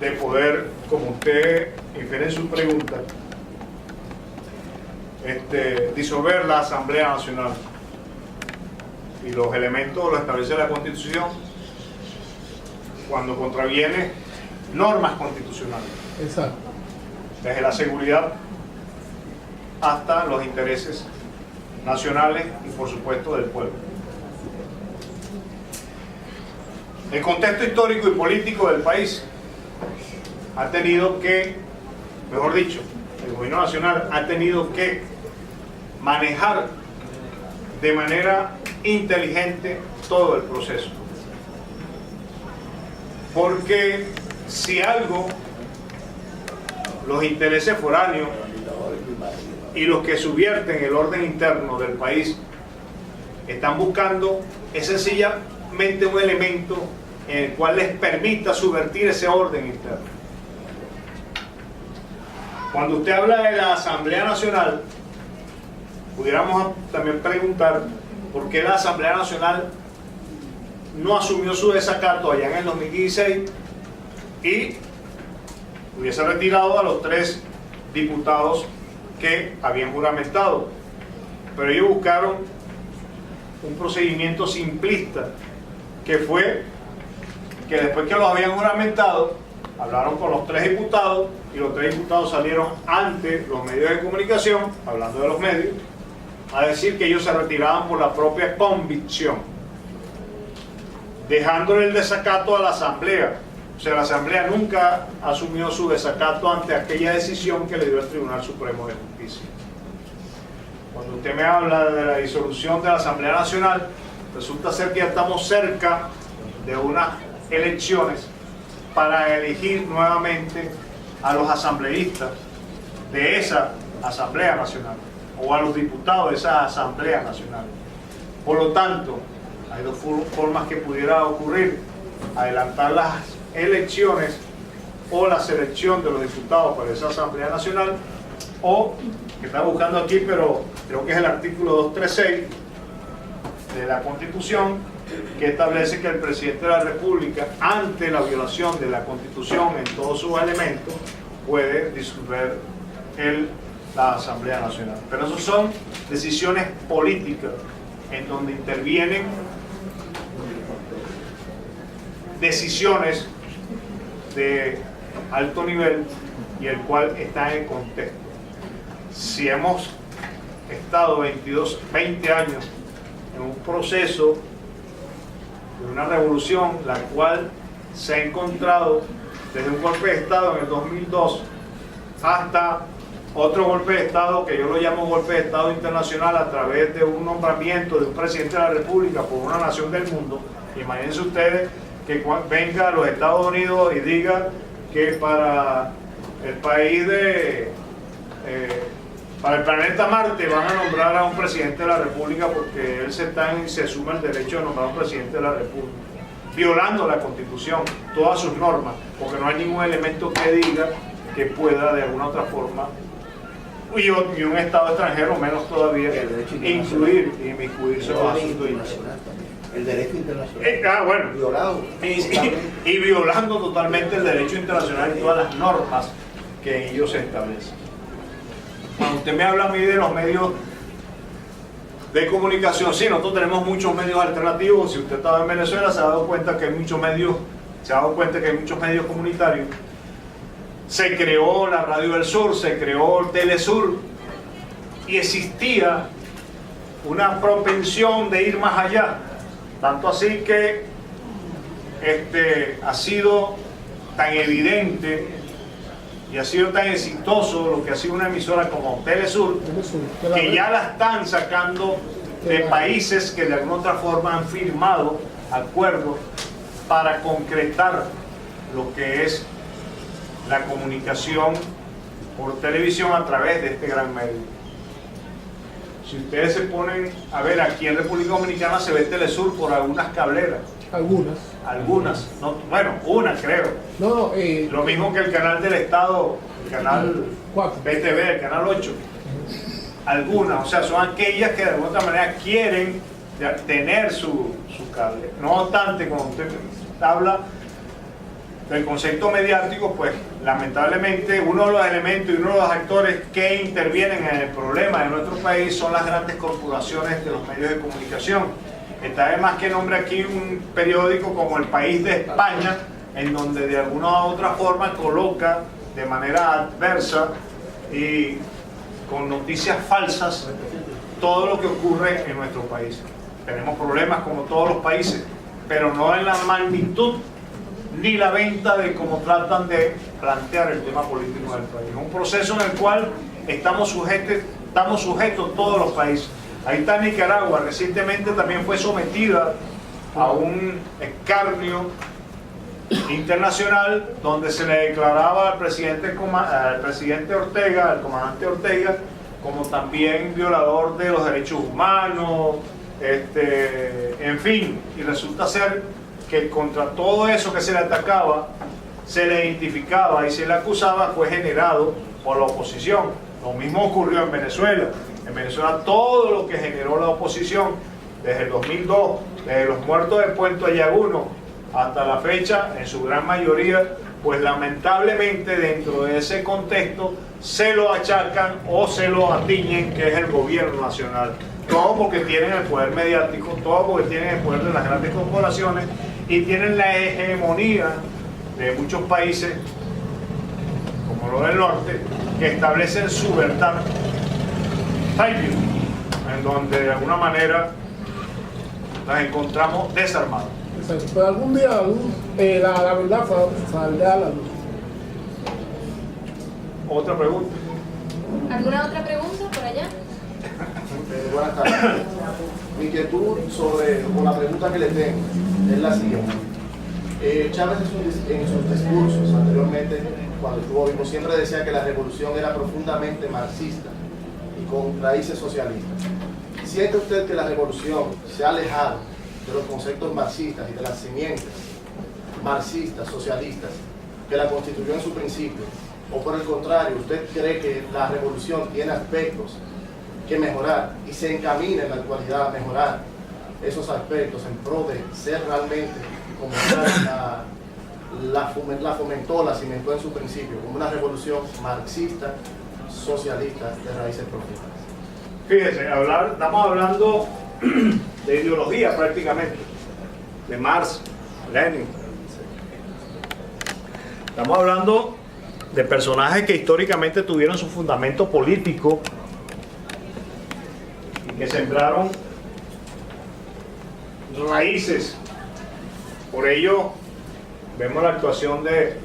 de poder, como usted infiere en su pregunta, disolver la Asamblea Nacional. Y los elementos los establece la Constitución cuando contraviene normas constitucionales. Exacto. Desde la seguridad hasta los intereses nacionales y por supuesto del pueblo. El contexto histórico y político del país ha tenido que, mejor dicho, el gobierno nacional ha tenido que manejar de manera inteligente todo el proceso. Porque si algo, los intereses foráneos y los que subvierten el orden interno del país están buscando es sencillamente un elemento en el cual les permita subvertir ese orden interno. Cuando usted habla de la Asamblea Nacional, pudiéramos también preguntar por qué la Asamblea Nacional no asumió su desacato allá en el 2016 y hubiese retirado a los 3 diputados que habían juramentado. Pero ellos buscaron un procedimiento simplista, que fue que después que los habían juramentado, hablaron con los 3 diputados y los 3 diputados salieron ante los medios de comunicación, hablando de los medios, a decir que ellos se retiraban por la propia convicción, dejándole el desacato a la Asamblea. O sea, la Asamblea nunca asumió su desacato ante aquella decisión que le dio el Tribunal Supremo de Justicia. Cuando usted me habla de la disolución de la Asamblea Nacional, resulta ser que ya estamos cerca de unas elecciones para elegir nuevamente a los asambleístas de esa Asamblea Nacional o a los diputados de esa Asamblea Nacional. Por lo tanto, hay 2 formas que pudiera ocurrir: adelantar las elecciones o la selección de los diputados para esa Asamblea Nacional, o, que está buscando aquí, pero creo que es el artículo 236 de la Constitución, que establece que el presidente de la República, ante la violación de la Constitución en todos sus elementos, puede disolver la Asamblea Nacional. Pero eso son decisiones políticas en donde intervienen decisiones de alto nivel y el cual está en el contexto. Si hemos estado 20 años en un proceso de una revolución, la cual se ha encontrado desde un golpe de Estado en el 2002 hasta otro golpe de Estado que yo lo llamo golpe de Estado internacional a través de un nombramiento de un presidente de la República por una nación del mundo. Imagínense ustedes que venga a los Estados Unidos y diga que para el país para el planeta Marte van a nombrar a un presidente de la República porque él se asume el derecho de nombrar a un presidente de la República, violando la Constitución, todas sus normas, porque no hay ningún elemento que diga que pueda de alguna otra forma, y un Estado extranjero menos todavía, incluir y inmiscuirse en los asuntos internacionales. El derecho internacional. Bueno, Violado. Y violando totalmente el derecho internacional y todas las normas que ellos establecen. Cuando usted me habla a mí de los medios de comunicación, sí, nosotros tenemos muchos medios alternativos. Si usted estaba en Venezuela se ha dado cuenta que hay muchos medios, comunitarios. Se creó la Radio del Sur, se creó Telesur, y existía una propensión de ir más allá. Tanto así que ha sido tan evidente y ha sido tan exitoso lo que ha sido una emisora como Telesur, que ya la están sacando de países que de alguna otra forma han firmado acuerdos para concretar lo que es la comunicación por televisión a través de este gran medio. Si ustedes se ponen a ver, aquí en República Dominicana se ve Telesur por algunas cableras. Algunas, no, bueno, una creo. Lo mismo que el canal del Estado, el canal 4. BTV, el canal 8. Algunas, o sea, son aquellas que de alguna otra manera quieren tener su cable. No obstante, cuando usted habla del concepto mediático, pues lamentablemente uno de los elementos y uno de los actores que intervienen en el problema de nuestro país son las grandes corporaciones de los medios de comunicación. Está de más que nombre aquí un periódico como El País de España, en donde de alguna u otra forma coloca de manera adversa y con noticias falsas todo lo que ocurre en nuestro país. Tenemos problemas como todos los países, pero no en la magnitud ni la venta de cómo tratan de plantear el tema político del país. Es un proceso en el cual estamos sujetos todos los países. Ahí está Nicaragua, recientemente también fue sometida a un escarnio internacional donde se le declaraba al presidente Ortega, al comandante Ortega, como también violador de los derechos humanos, en fin, y resulta ser que contra todo eso que se le atacaba, se le identificaba y se le acusaba, fue generado por la oposición. Lo mismo ocurrió en Venezuela. En Venezuela todo lo que generó la oposición desde el 2002, desde los muertos de Puente Ayaguno hasta la fecha, en su gran mayoría, pues lamentablemente dentro de ese contexto se lo achacan o se lo atiñen, que es el gobierno nacional. Todo porque tienen el poder mediático, todo porque tienen el poder de las grandes corporaciones y tienen la hegemonía de muchos países, como lo del norte, que establecen su verdad, en donde de alguna manera nos encontramos desarmados. Pues algún día la verdad saldrá a la luz. ¿Otra pregunta? ¿Alguna otra pregunta por allá? Buenas tardes. Mi inquietud con la pregunta que le tengo es la siguiente. Chávez en sus discursos anteriormente, cuando estuvo vivo, siempre decía que la revolución era profundamente marxista y con raíces socialistas. ¿Siente usted que la revolución se ha alejado de los conceptos marxistas y de las simientes marxistas, socialistas, que la constituyó en su principio? ¿O por el contrario, usted cree que la revolución tiene aspectos que mejorar y se encamina en la actualidad a mejorar esos aspectos en pro de ser realmente como la fomentó, la cimentó en su principio, como una revolución marxista, socialista de raíces profundas? Fíjese, estamos hablando de ideología prácticamente, de Marx, Lenin. Estamos hablando de personajes que históricamente tuvieron su fundamento político y que sembraron raíces. Por ello vemos la actuación de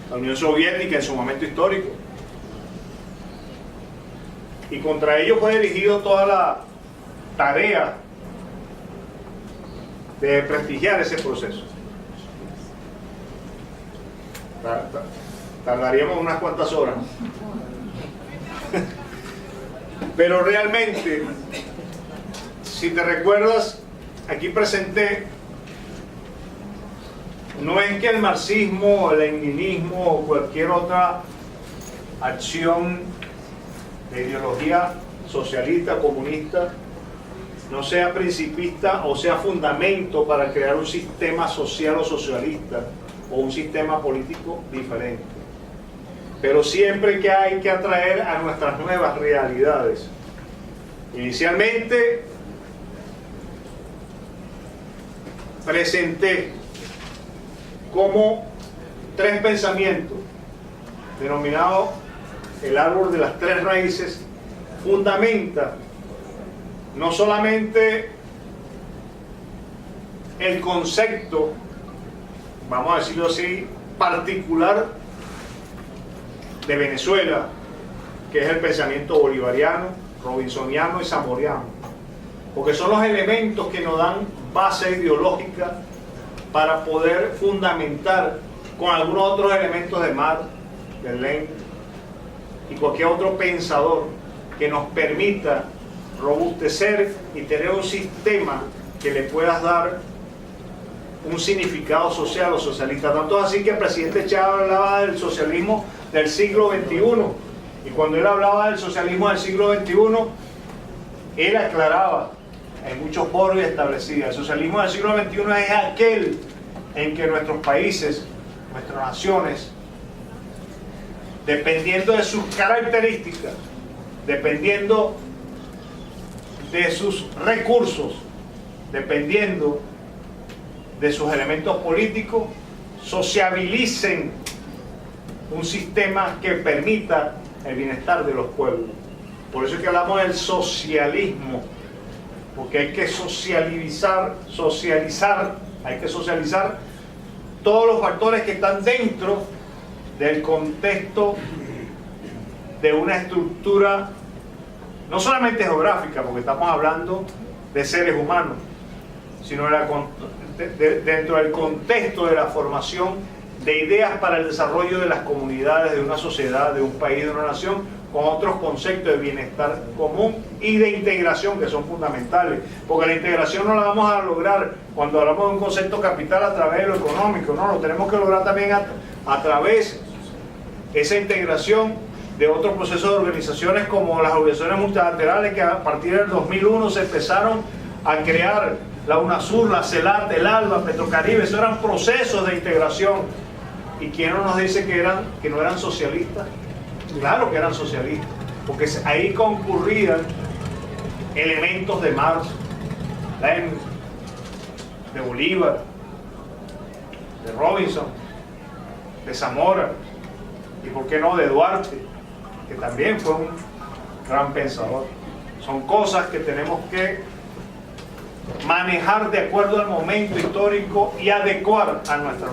la Unión Soviética en su momento histórico, y contra ello fue dirigido toda la tarea de prestigiar ese proceso. Tardaríamos unas cuantas horas, pero realmente, si te recuerdas, aquí presenté, no es que el marxismo, el leninismo o cualquier otra acción de ideología socialista, comunista, no sea principista o sea fundamento para crear un sistema social o socialista o un sistema político diferente. Pero siempre que hay que atraer a nuestras nuevas realidades. Inicialmente presenté como 3 pensamientos denominados el árbol de las 3 raíces. Fundamenta no solamente el concepto, vamos a decirlo así, particular de Venezuela, que es el pensamiento bolivariano, robinsoniano y zamoriano, porque son los elementos que nos dan base ideológica para poder fundamentar con algunos otros elementos de Marx, de Lenin y cualquier otro pensador que nos permita robustecer y tener un sistema que le puedas dar un significado social o socialista. Tanto es así que el presidente Chávez hablaba del socialismo del siglo XXI, y cuando él hablaba del socialismo del siglo XXI, él aclaraba en muchos foros y establecía: el socialismo del siglo XXI es aquel en que nuestros países, nuestras naciones, dependiendo de sus características, dependiendo de sus recursos, dependiendo de sus elementos políticos, sociabilicen un sistema que permita el bienestar de los pueblos. Por eso es que hablamos del socialismo, porque hay que socializar, hay que socializar todos los factores que están dentro del contexto de una estructura no solamente geográfica, porque estamos hablando de seres humanos, sino dentro del contexto de la formación de ideas para el desarrollo de las comunidades, de una sociedad, de un país, de una nación, con otros conceptos de bienestar común y de integración que son fundamentales, porque la integración no la vamos a lograr cuando hablamos de un concepto capital a través de lo económico, no, lo tenemos que lograr también a través de esa integración de otros procesos de organizaciones como las organizaciones multilaterales que a partir del 2001 se empezaron a crear, la UNASUR, la CELAT, el ALBA, Petrocaribe. Esos eran procesos de integración. ¿Y quién no nos dice que no eran socialistas? Claro que eran socialistas, porque ahí concurrían elementos de Marx, de Bolívar, de Robinson, de Zamora, y por qué no de Duarte, que también fue un gran pensador. Son cosas que tenemos que manejar de acuerdo al momento histórico y adecuar a nuestra,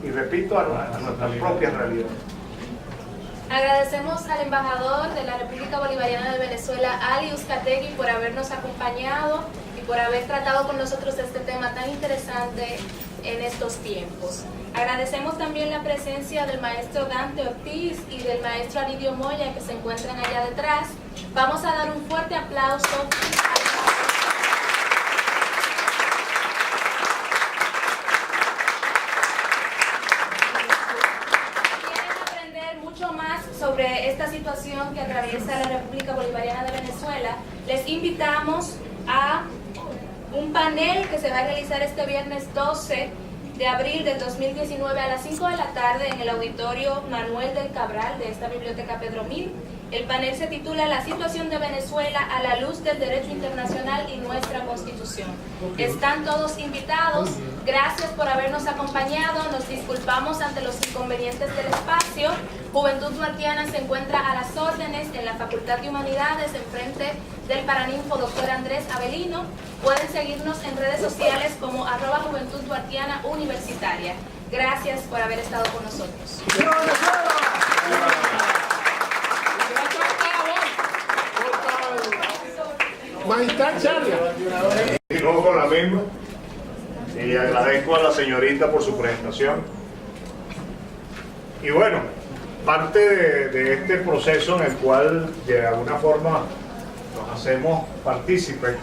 y repito, a nuestra propia realidad. Agradecemos al embajador de la República Bolivariana de Venezuela, Ali Uzcategui, por habernos acompañado y por haber tratado con nosotros este tema tan interesante en estos tiempos. Agradecemos también la presencia del maestro Dante Ortiz y del maestro Alidio Moya, que se encuentran allá detrás. Vamos a dar un fuerte aplauso. Sobre esta situación que atraviesa la República Bolivariana de Venezuela, les invitamos a un panel que se va a realizar este viernes 12 de abril del 2019 a las 5 de la tarde en el auditorio Manuel del Cabral de esta biblioteca Pedro Mil. El panel se titula La situación de Venezuela a la luz del derecho internacional y nuestra Constitución. Están todos invitados. Gracias por habernos acompañado. Nos disculpamos ante los inconvenientes del espacio. Juventud Duartiana se encuentra a las órdenes en la Facultad de Humanidades, enfrente del Paraninfo Dr. Andrés Avelino. Pueden seguirnos en redes sociales como @Juventud Duartiana Universitaria. Gracias por haber estado con nosotros. Y luego con la misma, y agradezco a la señorita por su presentación. Y bueno, parte de este proceso en el cual de alguna forma nos hacemos partícipes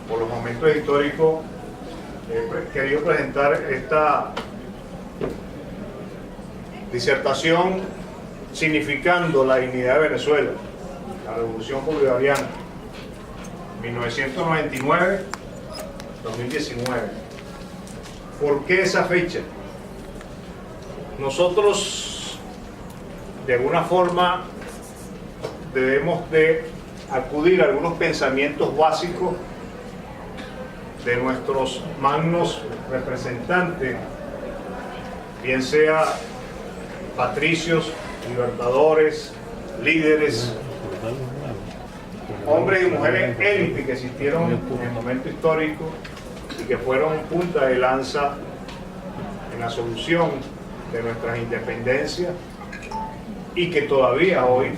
por los momentos históricos, he querido presentar esta disertación significando la dignidad de Venezuela, la revolución bolivariana, 1999-2019. ¿Por qué esa fecha? Nosotros de alguna forma debemos de acudir a algunos pensamientos básicos de nuestros magnos representantes, bien sea patricios, libertadores, líderes, hombres y mujeres élite que existieron en el momento histórico y que fueron punta de lanza en la solución de nuestras independencias y que todavía hoy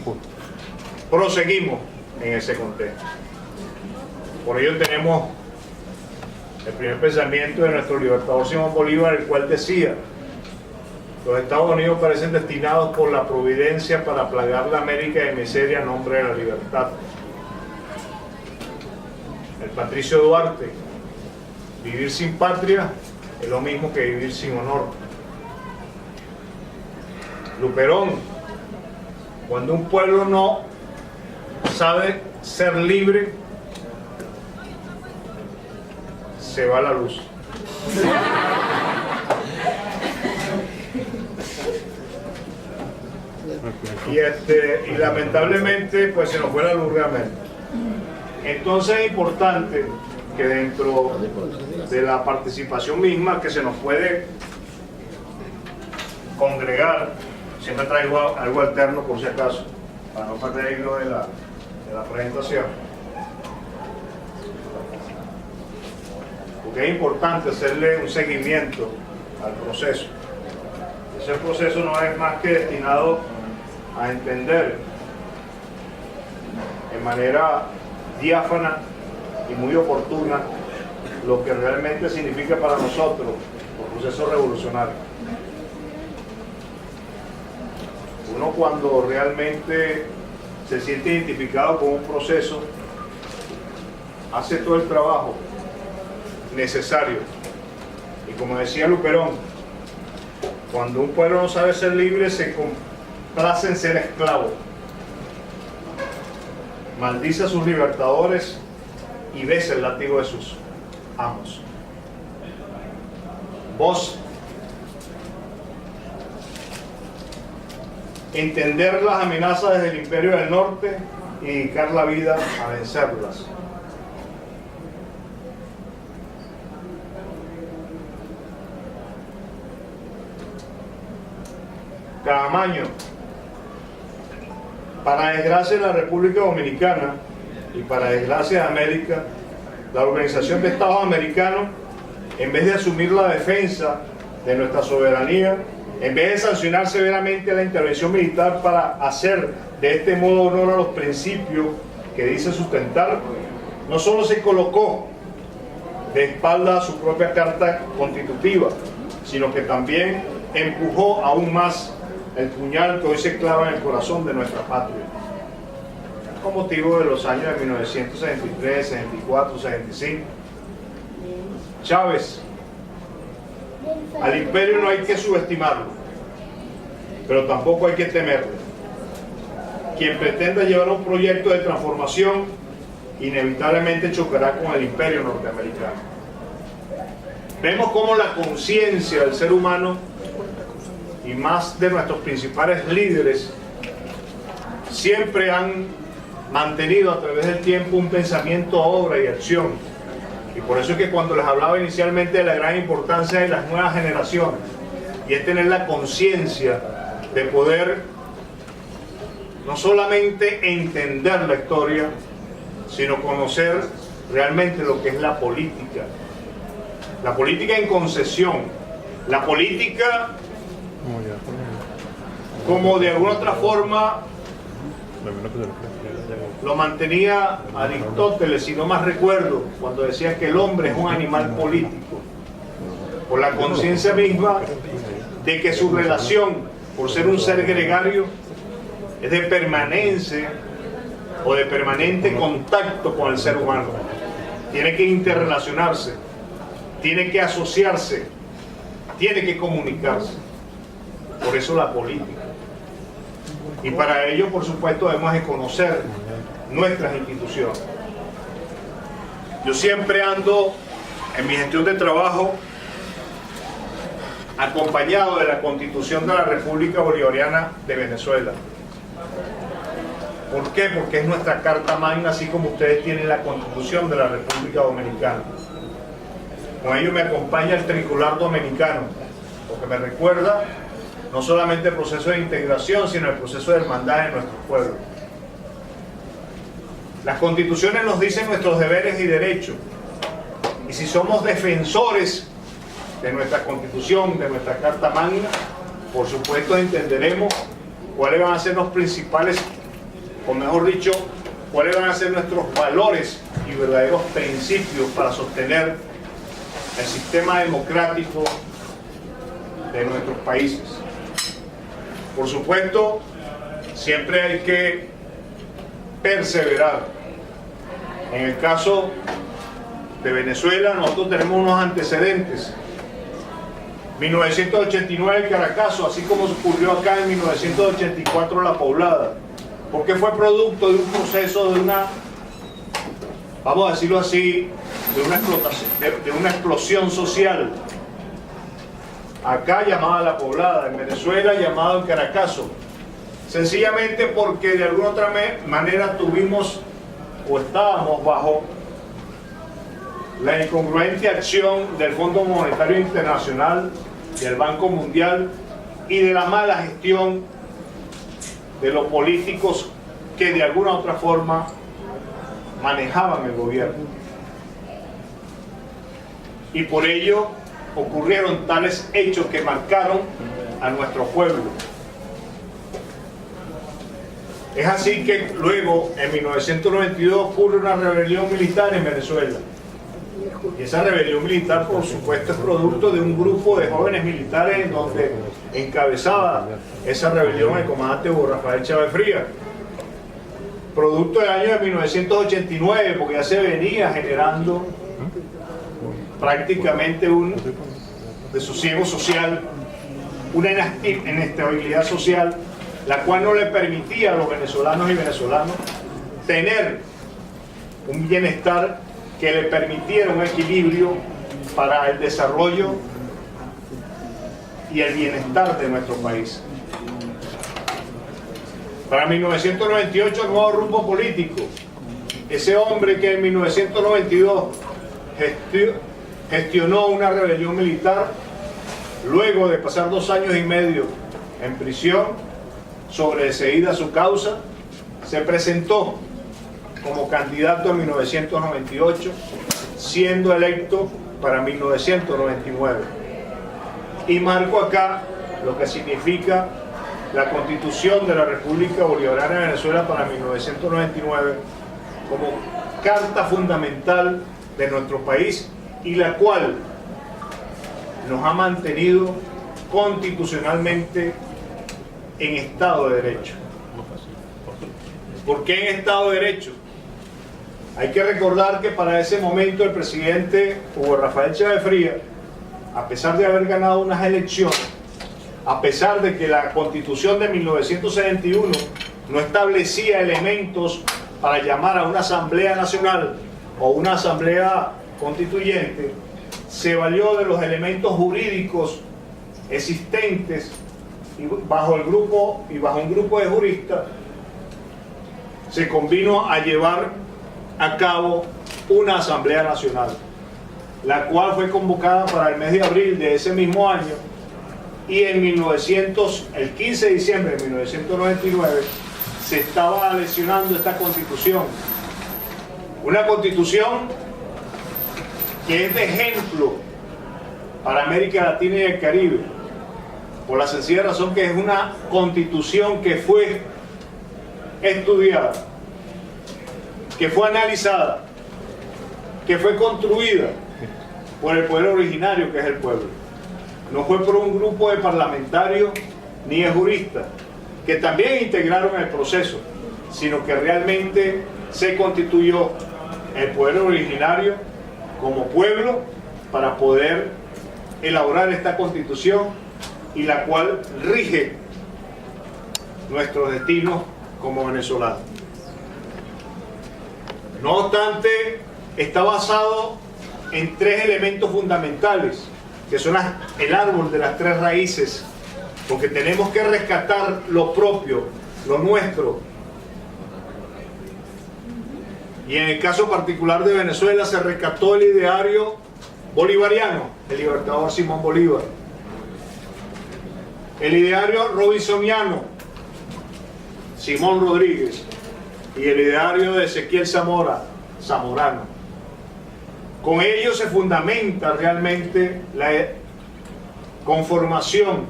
proseguimos en ese contexto. Por ello tenemos el primer pensamiento de nuestro libertador Simón Bolívar, el cual decía: los Estados Unidos parecen destinados por la providencia para plagar la América de miseria en nombre de la libertad. El patricio Duarte: vivir sin patria es lo mismo que vivir sin honor. Luperón: cuando un pueblo no sabe ser libre, se va la luz. Y lamentablemente pues se nos fue la luz realmente. Entonces es importante que dentro de la participación misma, que se nos puede congregar, siempre traigo algo alterno por si acaso, para no perder el hilo de la presentación, porque es importante hacerle un seguimiento al proceso. Ese proceso no es más que destinado a entender de manera diáfana y muy oportuna lo que realmente significa para nosotros el proceso revolucionario. Uno cuando realmente se siente identificado con un proceso, hace todo el trabajo necesario. Y como decía Luperón, cuando un pueblo no sabe ser libre, se complace en ser esclavo. Maldice a sus libertadores y besa el látigo de sus amos. Vos, entender las amenazas desde el Imperio del Norte y dedicar la vida a vencerlas. Camaño, para desgracia de la República Dominicana y para desgracia de América, la Organización de Estados Americanos, en vez de asumir la defensa de nuestra soberanía, en vez de sancionar severamente la intervención militar para hacer de este modo honor a los principios que dice sustentar, no solo se colocó de espalda a su propia carta constitutiva, sino que también empujó aún más el puñal que hoy se clava en el corazón de nuestra patria. Con motivo de los años de 1963, 64, 65, Chávez, al imperio no hay que subestimarlo, pero tampoco hay que temerlo. Quien pretenda llevar un proyecto de transformación inevitablemente chocará con el imperio norteamericano. Vemos cómo la conciencia del ser humano y más de nuestros principales líderes siempre han mantenido a través del tiempo un pensamiento, obra y acción. Y por eso es que cuando les hablaba inicialmente de la gran importancia de las nuevas generaciones, y es tener la conciencia de poder no solamente entender la historia, sino conocer realmente lo que es la política en concesión, la política como de alguna otra forma lo mantenía Aristóteles, si no más recuerdo, cuando decía que el hombre es un animal político, por la conciencia misma de que su relación, por ser un ser gregario, es de permanencia o de permanente contacto con el ser humano. Tiene que interrelacionarse, tiene que asociarse, tiene que comunicarse. Por eso la política. Y para ello, por supuesto, debemos de conocer nuestras instituciones. Yo siempre ando en mi gestión de trabajo acompañado de la Constitución de la República Bolivariana de Venezuela. ¿Por qué? Porque es nuestra carta magna, así como ustedes tienen la Constitución de la República Dominicana. Con ello me acompaña el tricolor dominicano, porque me recuerda no solamente el proceso de integración, sino el proceso de hermandad de nuestro pueblo. Las constituciones nos dicen nuestros deberes y derechos, y si somos defensores de nuestra constitución, de nuestra carta magna, por supuesto entenderemos cuáles van a ser los principales, o mejor dicho, cuáles van a ser nuestros valores y verdaderos principios para sostener el sistema democrático de nuestros países. Por supuesto, siempre hay que perseverar. En el caso de Venezuela, nosotros tenemos unos antecedentes. 1989 el Caracazo, así como ocurrió acá en 1984 la Poblada, porque fue producto de un proceso, de una, vamos a decirlo así, de una explosión social acá llamada La Poblada, en Venezuela llamado El Caracazo, sencillamente porque de alguna otra manera tuvimos o estábamos bajo la incongruente acción del Fondo Monetario Internacional, del Banco Mundial y de la mala gestión de los políticos que de alguna otra forma manejaban el gobierno. Y por ello ocurrieron tales hechos que marcaron a nuestro pueblo. Es así que luego, en 1992, ocurre una rebelión militar en Venezuela. Y esa rebelión militar, por supuesto, es producto de un grupo de jóvenes militares en donde encabezaba esa rebelión el comandante Hugo Rafael Chávez Frías. Producto del año de 1989, porque ya se venía generando prácticamente un desosiego social, una inestabilidad social, la cual no le permitía a los venezolanos y venezolanas tener un bienestar que le permitiera un equilibrio para el desarrollo y el bienestar de nuestro país. Para 1998, el nuevo rumbo político. Ese hombre que en 1992 gestionó una rebelión militar, luego de pasar 2 años y medio en prisión, sobreseída su causa, se presentó como candidato en 1998, siendo electo para 1999. Y marco acá lo que significa la Constitución de la República Bolivariana de Venezuela para 1999 como carta fundamental de nuestro país y la cual nos ha mantenido constitucionalmente en Estado de Derecho. ¿Por qué en Estado de Derecho? Hay que recordar que para ese momento el presidente Hugo Rafael Chávez Frías, a pesar de haber ganado unas elecciones, a pesar de que la Constitución de 1971 no establecía elementos para llamar a una Asamblea Nacional o una Asamblea Constituyente, se valió de los elementos jurídicos existentes y bajo un grupo de juristas se convino a llevar a cabo una Asamblea Nacional, la cual fue convocada para el mes de abril de ese mismo año, y en el 15 de diciembre de 1999 se estaba lesionando esta Constitución, una Constitución que es de ejemplo para América Latina y el Caribe, por la sencilla razón que es una Constitución que fue estudiada, que fue analizada, que fue construida por el pueblo originario, que es el pueblo. No fue por un grupo de parlamentarios ni de juristas, que también integraron el proceso, sino que realmente se constituyó el pueblo originario como pueblo para poder elaborar esta Constitución y la cual rige nuestros destinos como venezolanos. No obstante, está basado en 3 elementos fundamentales, que son el árbol de las 3 raíces, porque tenemos que rescatar lo propio, lo nuestro. Y en el caso particular de Venezuela se rescató el ideario bolivariano, el libertador Simón Bolívar, el ideario robinsoniano, Simón Rodríguez, y el ideario de Ezequiel Zamora, Zamorano. Con ello se fundamenta realmente la conformación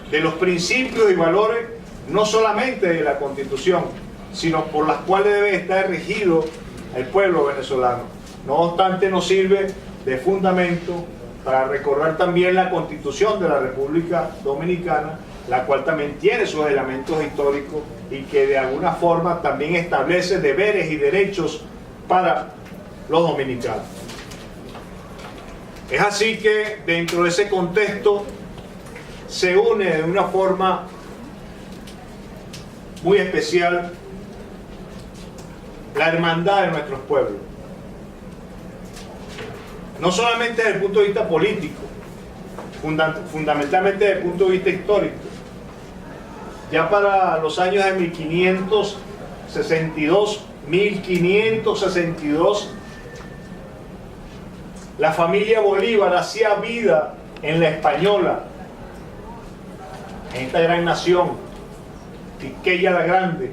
de los principios y valores, no solamente de la Constitución, sino por las cuales debe estar regido el pueblo venezolano. No obstante, nos sirve de fundamento para recordar también la Constitución de la República Dominicana, la cual también tiene sus elementos históricos y que de alguna forma también establece deberes y derechos para los dominicanos. Es así que dentro de ese contexto se une de una forma muy especial la hermandad de nuestros pueblos. No solamente desde el punto de vista político, fundamentalmente desde el punto de vista histórico. Ya para los años de 1562, la familia Bolívar hacía vida en la Española, en esta gran nación, Quisqueya la Grande.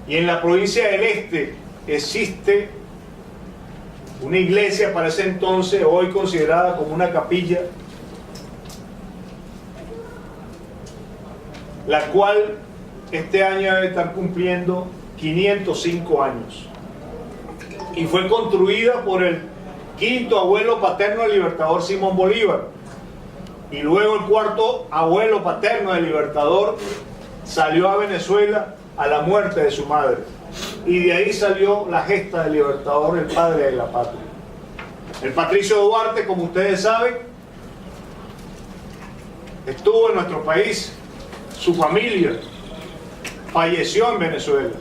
Y en la provincia del Este existe una iglesia para ese entonces, hoy considerada como una capilla, la cual este año debe estar cumpliendo 505 años. Y fue construida por el quinto abuelo paterno del libertador Simón Bolívar. Y luego el cuarto abuelo paterno del libertador salió a Venezuela a la muerte de su madre. Y de ahí salió la gesta del libertador, el padre de la patria. El Patricio Duarte, como ustedes saben, estuvo en nuestro país. Su familia falleció en Venezuela.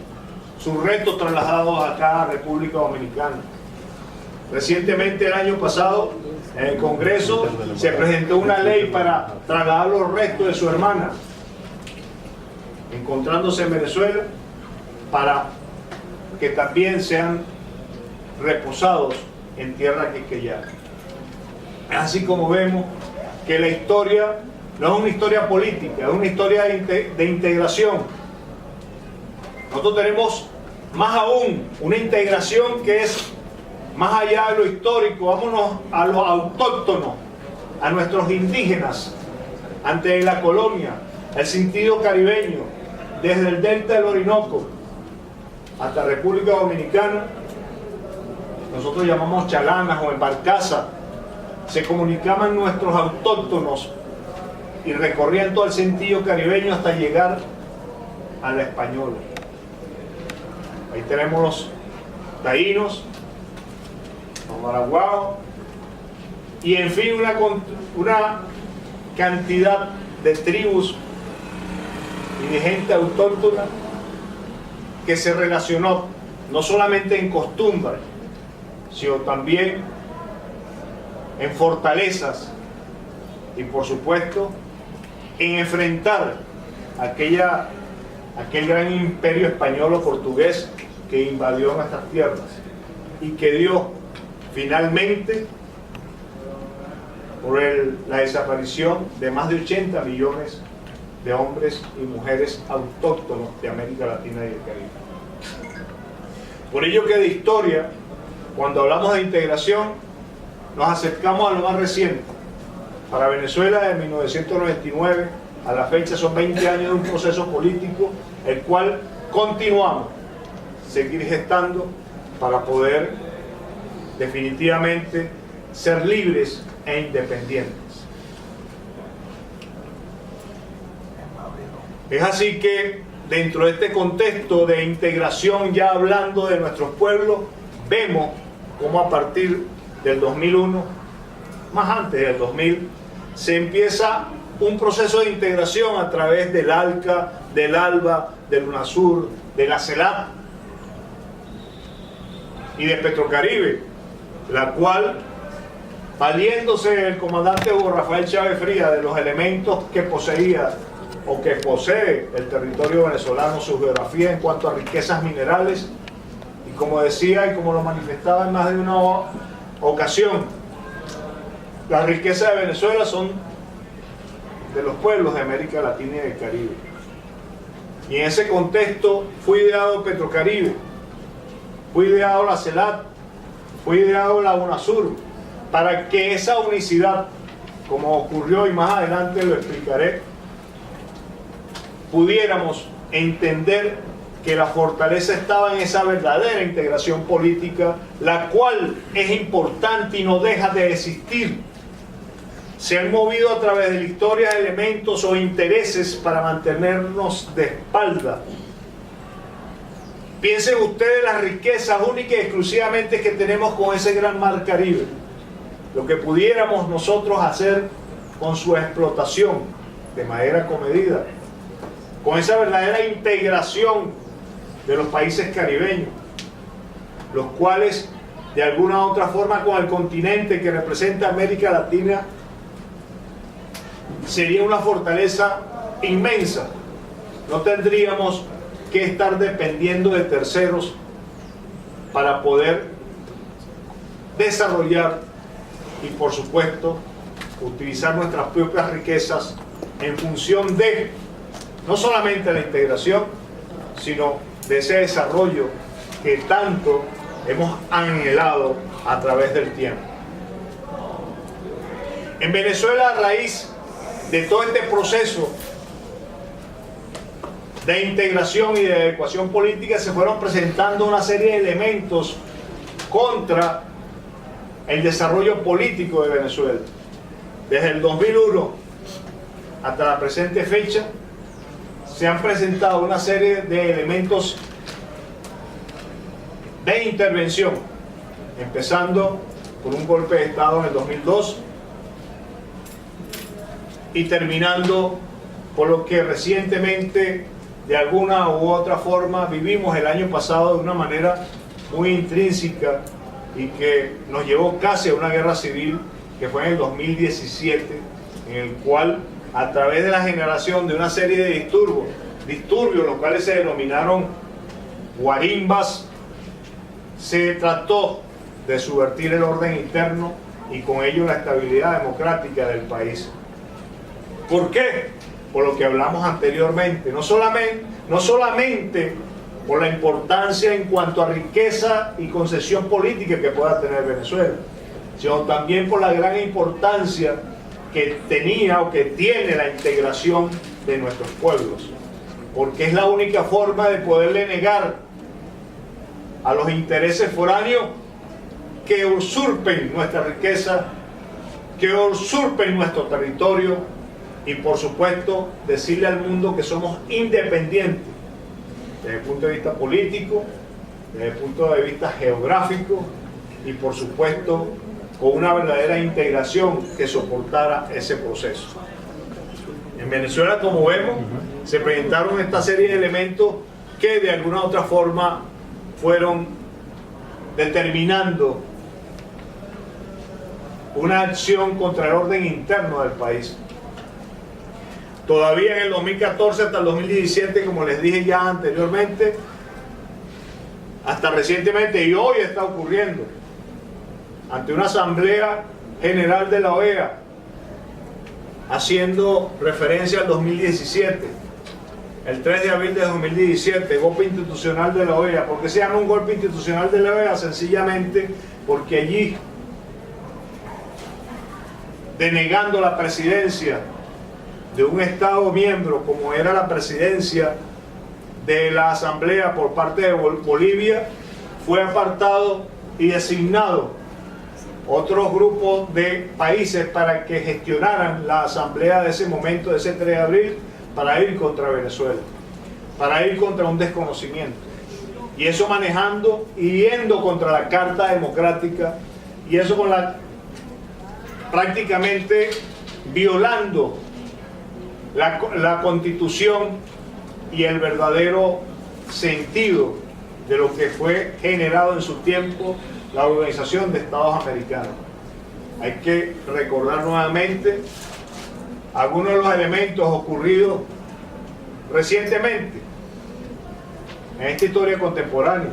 Sus restos trasladados acá a República Dominicana. Recientemente, el año pasado, en el Congreso se presentó una ley para trasladar los restos de su hermana, encontrándose en Venezuela, para que también sean reposados en tierra quisqueyana. Así como vemos que la historia no es una historia política, es una historia de integración. Nosotros tenemos más aún una integración que es más allá de lo histórico. Vámonos a los autóctonos, a nuestros indígenas, antes de la colonia, el sentido caribeño, desde el delta del Orinoco hasta República Dominicana. Nosotros llamamos chalanas o embarcaza. Se comunicaban nuestros autóctonos y recorrían todo el sentido caribeño hasta llegar a la Española. Ahí tenemos los taínos, los maraguaos y en fin una cantidad de tribus y de gente autóctona que se relacionó no solamente en costumbres, sino también en fortalezas y por supuesto en enfrentar aquel gran imperio español o portugués que invadió nuestras tierras y que dio finalmente por la desaparición de más de 80 millones de hombres y mujeres autóctonos de América Latina y el Caribe. Por ello que de historia, cuando hablamos de integración, nos acercamos a lo más reciente. Para Venezuela, de 1999 a la fecha, son 20 años de un proceso político, el cual continuamos seguir gestando para poder definitivamente ser libres e independientes. Es así que dentro de este contexto de integración, ya hablando de nuestros pueblos, vemos cómo a partir del 2001, más antes del 2000, se empieza un proceso de integración a través del ALCA, del ALBA, del UNASUR, de la CELAP y de Petrocaribe, la cual, valiéndose el comandante Hugo Rafael Chávez Frías de los elementos que poseía o que posee el territorio venezolano, su geografía en cuanto a riquezas minerales, y como decía y como lo manifestaba en más de una ocasión, las riquezas de Venezuela son de los pueblos de América Latina y del Caribe. Y en ese contexto fue ideado Petrocaribe, fue ideado la CELAT, fue ideado la UNASUR, para que esa unicidad, como ocurrió y más adelante lo explicaré, pudiéramos entender que la fortaleza estaba en esa verdadera integración política, la cual es importante y no deja de existir. Se han movido a través de la historia elementos o intereses para mantenernos de espalda. Piensen ustedes las riquezas únicas y exclusivamente que tenemos con ese gran mar Caribe. Lo que pudiéramos nosotros hacer con su explotación de manera comedida, con esa verdadera integración de los países caribeños, los cuales de alguna u otra forma con el continente que representa América Latina, sería una fortaleza inmensa. No tendríamos que estar dependiendo de terceros para poder desarrollar y, por supuesto, utilizar nuestras propias riquezas en función de no solamente la integración, sino de ese desarrollo que tanto hemos anhelado a través del tiempo. En Venezuela, a raíz de todo este proceso de integración y de adecuación política, se fueron presentando una serie de elementos contra el desarrollo político de Venezuela. Desde el 2001 hasta la presente fecha se han presentado una serie de elementos de intervención, empezando por un golpe de Estado en el 2002 y terminando por lo que recientemente, de alguna u otra forma, vivimos el año pasado de una manera muy intrínseca y que nos llevó casi a una guerra civil, que fue en el 2017, en el cual, a través de la generación de una serie de disturbios, los cuales se denominaron guarimbas, se trató de subvertir el orden interno y con ello la estabilidad democrática del país. ¿Por qué? Por lo que hablamos anteriormente, no solamente por la importancia en cuanto a riqueza y concesión política que pueda tener Venezuela, sino también por la gran importancia que tenía o que tiene la integración de nuestros pueblos, porque es la única forma de poderle negar a los intereses foráneos que usurpen nuestra riqueza, que usurpen nuestro territorio y, por supuesto, decirle al mundo que somos independientes desde el punto de vista político, desde el punto de vista geográfico y, por supuesto, con una verdadera integración que soportara ese proceso. En Venezuela, como vemos, se presentaron esta serie de elementos que de alguna u otra forma fueron determinando una acción contra el orden interno del país. Todavía en el 2014 hasta el 2017, como les dije ya anteriormente, hasta recientemente, y hoy está ocurriendo, ante una Asamblea General de la OEA, haciendo referencia al 2017, el 3 de abril de 2017, golpe institucional de la OEA. ¿Por qué se llama un golpe institucional de la OEA? Sencillamente porque allí, denegando la presidencia de un Estado miembro, como era la presidencia de la Asamblea por parte de Bolivia, fue apartado y designado otros grupos de países para que gestionaran la Asamblea de ese momento, de ese 3 de abril, para ir contra Venezuela, para ir contra un desconocimiento. Y eso manejando y yendo contra la Carta Democrática, y eso con prácticamente violando la Constitución y el verdadero sentido de lo que fue generado en su tiempo la Organización de Estados Americanos. Hay que recordar nuevamente algunos de los elementos ocurridos recientemente en esta historia contemporánea,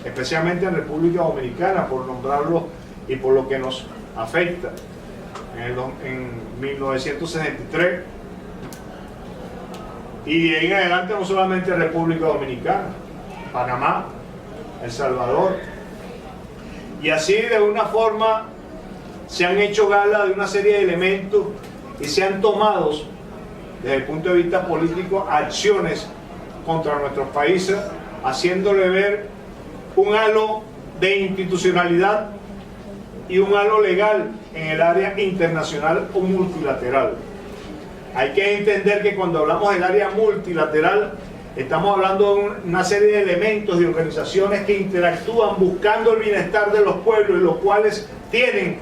especialmente en República Dominicana, por nombrarlo y por lo que nos afecta. En 1963, y de ahí en adelante no solamente República Dominicana, Panamá, El Salvador, y así de una forma se han hecho gala de una serie de elementos y se han tomado desde el punto de vista político acciones contra nuestros países, haciéndole ver un halo de institucionalidad y un halo legal en el área internacional o multilateral. Hay que entender que cuando hablamos del área multilateral, estamos hablando de una serie de elementos y organizaciones que interactúan buscando el bienestar de los pueblos, y los cuales tienen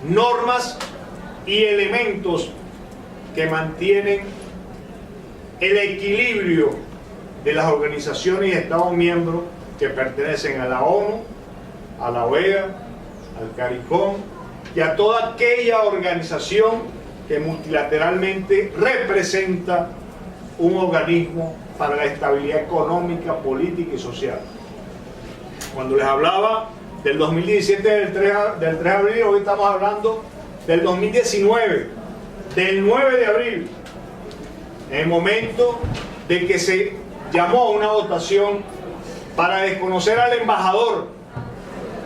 normas y elementos que mantienen el equilibrio de las organizaciones y Estados miembros que pertenecen a la ONU, a la OEA, al CARICOM y a toda aquella organización que multilateralmente representa un organismo para la estabilidad económica, política y social. Cuando les hablaba del 2017 del 3 de abril, hoy estamos hablando del 2019, del 9 de abril, en el momento de que se llamó a una votación para desconocer al embajador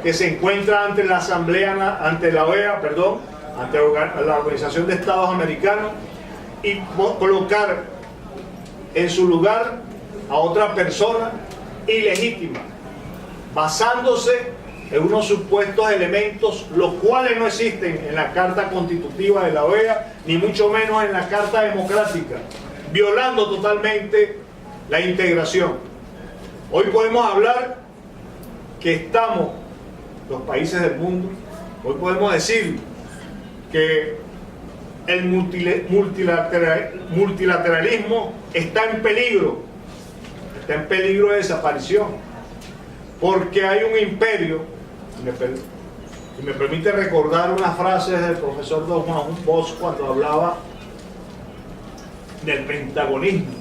que se encuentra ante la Asamblea, ante la OEA, perdón, ante la Organización de Estados Americanos, y colocar en su lugar a otra persona ilegítima, basándose en unos supuestos elementos los cuales no existen en la Carta Constitutiva de la OEA, ni mucho menos en la Carta Democrática, violando totalmente la integración. Hoy podemos hablar que estamos, los países del mundo, hoy podemos decir que el multilateralismo está en peligro de desaparición, porque hay un imperio, y me permite recordar una frase del profesor Don Juan Bosch cuando hablaba del pentagonismo,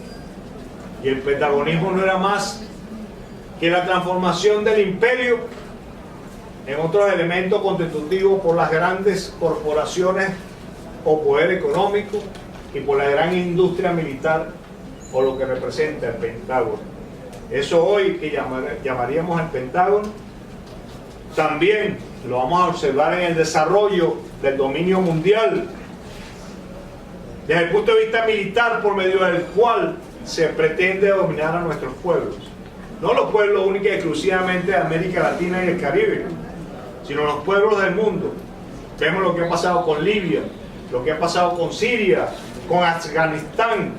y el pentagonismo no era más que la transformación del imperio en otros elementos constitutivos por las grandes corporaciones o poder económico y por la gran industria militar o lo que representa el Pentágono. Eso hoy que llamaríamos el Pentágono, también lo vamos a observar en el desarrollo del dominio mundial desde el punto de vista militar, por medio del cual se pretende dominar a nuestros pueblos. No los pueblos únicos y exclusivamente de América Latina y el Caribe, sino los pueblos del mundo. Vemos lo que ha pasado con Libia, lo que ha pasado con Siria, con Afganistán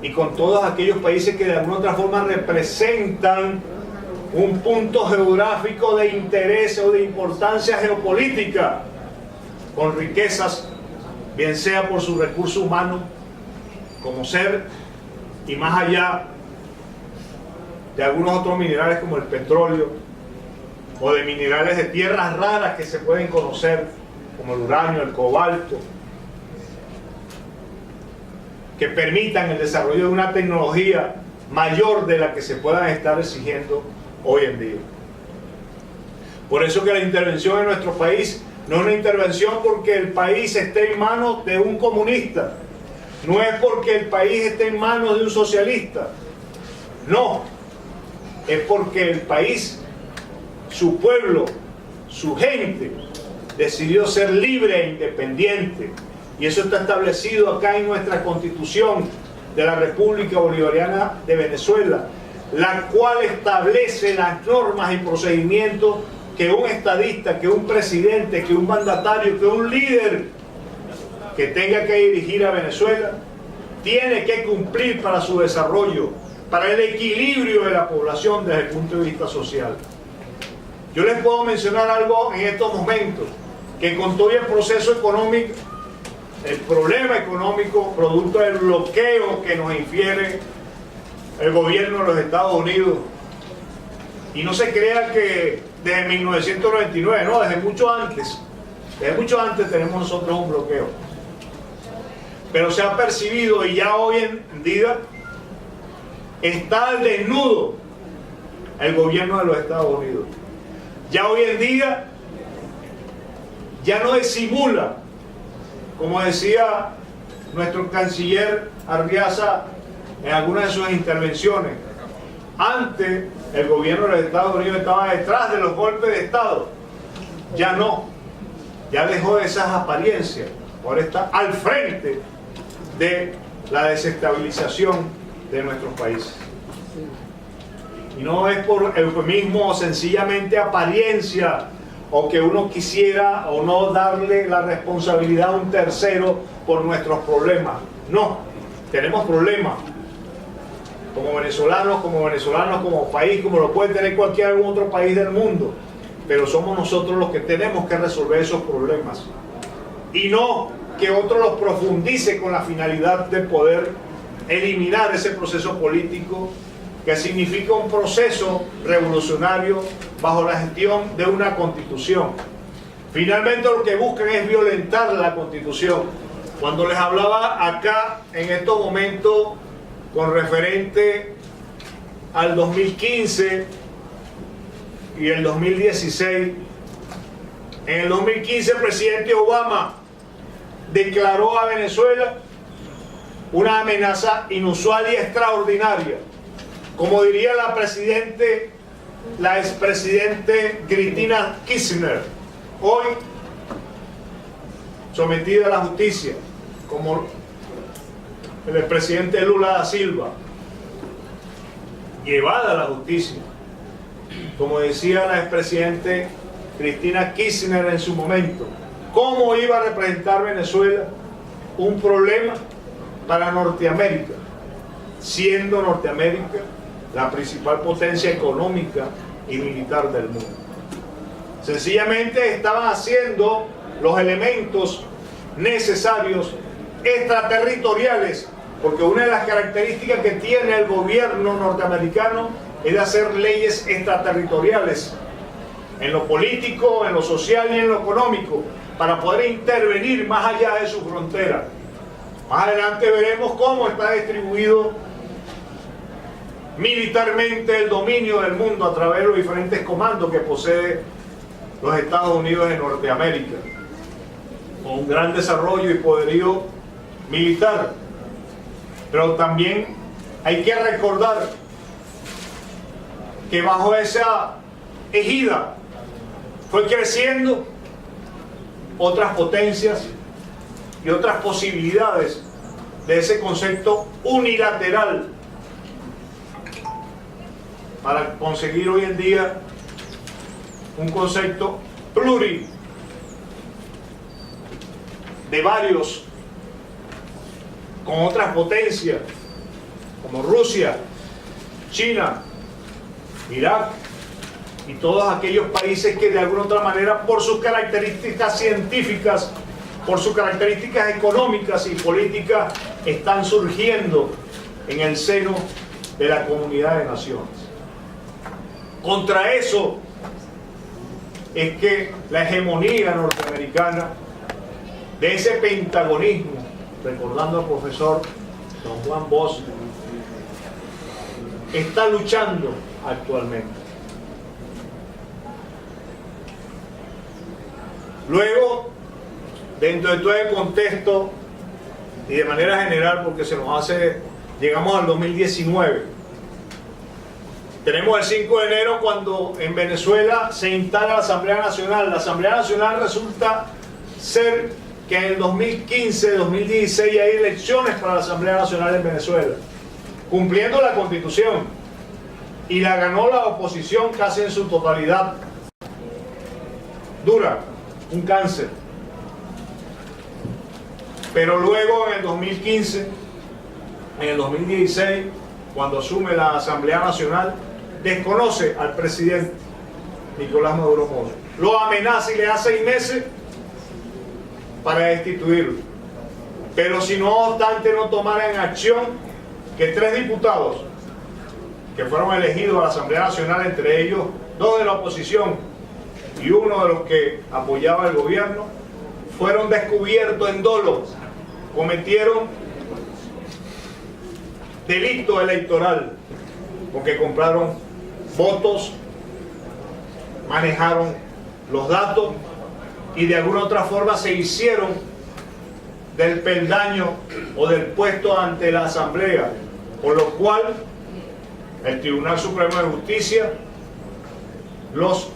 y con todos aquellos países que de alguna otra forma representan un punto geográfico de interés o de importancia geopolítica, con riquezas, bien sea por su recurso humano como ser, y más allá de algunos otros minerales como el petróleo, o de minerales de tierras raras que se pueden conocer, como el uranio, el cobalto, que permitan el desarrollo de una tecnología mayor de la que se puedan estar exigiendo hoy en día. Por eso que la intervención en nuestro país no es una intervención porque el país esté en manos de un comunista, no es porque el país esté en manos de un socialista, no, es porque el país, su pueblo, su gente, decidió ser libre e independiente. Y eso está establecido acá en nuestra Constitución de la República Bolivariana de Venezuela, la cual establece las normas y procedimientos que un estadista, que un presidente, que un mandatario, que un líder que tenga que dirigir a Venezuela tiene que cumplir para su desarrollo, para el equilibrio de la población desde el punto de vista social. Yo les puedo mencionar algo en estos momentos, que con todo el proceso económico, el problema económico producto del bloqueo que nos infiere el gobierno de los Estados Unidos, y no se crea que desde 1999, no, desde mucho antes tenemos nosotros un bloqueo, pero se ha percibido, y ya hoy en día está al desnudo el gobierno de los Estados Unidos. Ya hoy en día ya no disimula, como decía nuestro canciller Arriaza en algunas de sus intervenciones. Antes el gobierno de los Estados Unidos estaba detrás de los golpes de Estado, ya no, ya dejó esas apariencias, ahora está al frente de la desestabilización de nuestros países. Y no es por eufemismo o sencillamente apariencia, o que uno quisiera o no darle la responsabilidad a un tercero por nuestros problemas. No, tenemos problemas como venezolanos, como país, como lo puede tener cualquier otro país del mundo, pero somos nosotros los que tenemos que resolver esos problemas, y no que otro los profundice con la finalidad de poder eliminar ese proceso político que significa un proceso revolucionario bajo la gestión de una constitución. Finalmente lo que buscan es violentar la constitución. Cuando les hablaba acá en estos momentos con referente al 2015 y el 2016, en el 2015 el presidente Obama declaró a Venezuela una amenaza inusual y extraordinaria. Como diría la expresidente Cristina Kirchner, hoy sometida a la justicia, como el expresidente Lula da Silva, llevada a la justicia, como decía la expresidente Cristina Kirchner en su momento. ¿Cómo iba a representar Venezuela un problema para Norteamérica, siendo Norteamérica la principal potencia económica y militar del mundo? Sencillamente estaban haciendo los elementos necesarios extraterritoriales, porque una de las características que tiene el gobierno norteamericano es de hacer leyes extraterritoriales en lo político, en lo social y en lo económico, para poder intervenir más allá de su frontera. Más adelante veremos cómo está distribuido militarmente el dominio del mundo a través de los diferentes comandos que posee los Estados Unidos de Norteamérica, con un gran desarrollo y poderío militar. Pero también hay que recordar que bajo esa égida fue creciendo otras potencias y otras posibilidades de ese concepto unilateral para conseguir hoy en día un concepto plural de varios, con otras potencias como Rusia, China, Irak y todos aquellos países que de alguna otra manera, por sus características científicas, por sus características económicas y políticas, están surgiendo en el seno de la comunidad de naciones. Contra eso es que la hegemonía norteamericana, de ese pentagonismo, recordando al profesor don Juan Bosch, está luchando actualmente. Luego, dentro de todo el contexto y de manera general, porque se nos hace, llegamos al 2019, tenemos el 5 de enero cuando en Venezuela se instala la Asamblea Nacional. La Asamblea Nacional resulta ser que en el 2015, 2016 hay elecciones para la Asamblea Nacional en Venezuela, cumpliendo la Constitución, y la ganó la oposición casi en su totalidad. Dura, un cáncer. Pero luego en el 2015, en el 2016, cuando asume la Asamblea Nacional, desconoce al presidente Nicolás Maduro Moro, lo amenaza y le da 6 meses para destituirlo. Pero si no obstante no tomara en acción que 3 diputados que fueron elegidos a la Asamblea Nacional, entre ellos 2 de la oposición y 1 de los que apoyaba el gobierno, fueron descubiertos en dolo, cometieron delito electoral porque compraron votos, manejaron los datos y de alguna otra forma se hicieron del peldaño o del puesto ante la Asamblea, por lo cual el Tribunal Supremo de Justicia los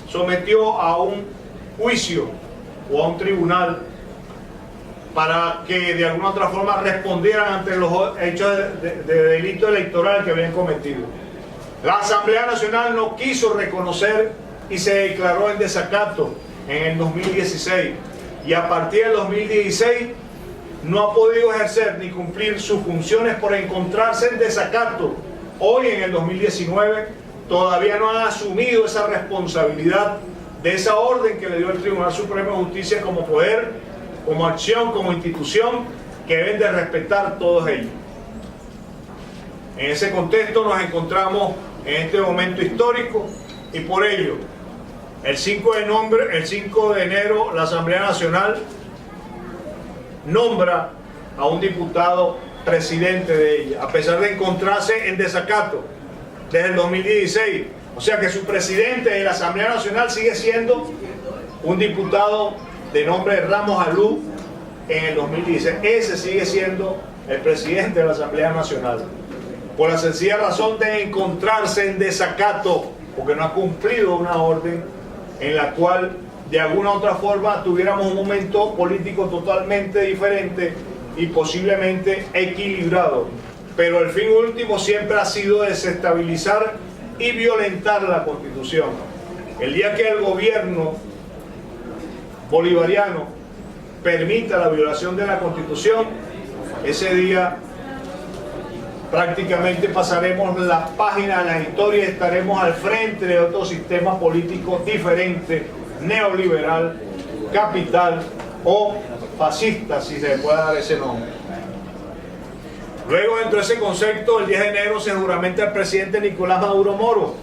sometió a un juicio o a un tribunal para que de alguna otra forma respondieran ante los hechos de delito electoral que habían cometido. La Asamblea Nacional no quiso reconocer y se declaró en desacato en el 2016, y a partir del 2016 no ha podido ejercer ni cumplir sus funciones por encontrarse en desacato. Hoy en el 2019 todavía no han asumido esa responsabilidad de esa orden que le dio el Tribunal Supremo de Justicia como poder, como acción, como institución, que deben de respetar todos ellos. En ese contexto nos encontramos en este momento histórico y por ello el 5 de enero la Asamblea Nacional nombra a un diputado presidente de ella, a pesar de encontrarse en desacato desde el 2016. O sea que su presidente de la Asamblea Nacional sigue siendo un diputado de nombre Ramos Alú en el 2016. Ese sigue siendo el presidente de la Asamblea Nacional, por la sencilla razón de encontrarse en desacato, porque no ha cumplido una orden en la cual de alguna u otra forma tuviéramos un momento político totalmente diferente y posiblemente equilibrado. Pero el fin último siempre ha sido desestabilizar y violentar la Constitución. El día que el gobierno bolivariano permita la violación de la Constitución, ese día prácticamente pasaremos la página de la historia y estaremos al frente de otro sistema político diferente, neoliberal, capital o fascista, si se le puede dar ese nombre. Luego, dentro de ese concepto, el 10 de enero se juramenta el presidente Nicolás Maduro Moro,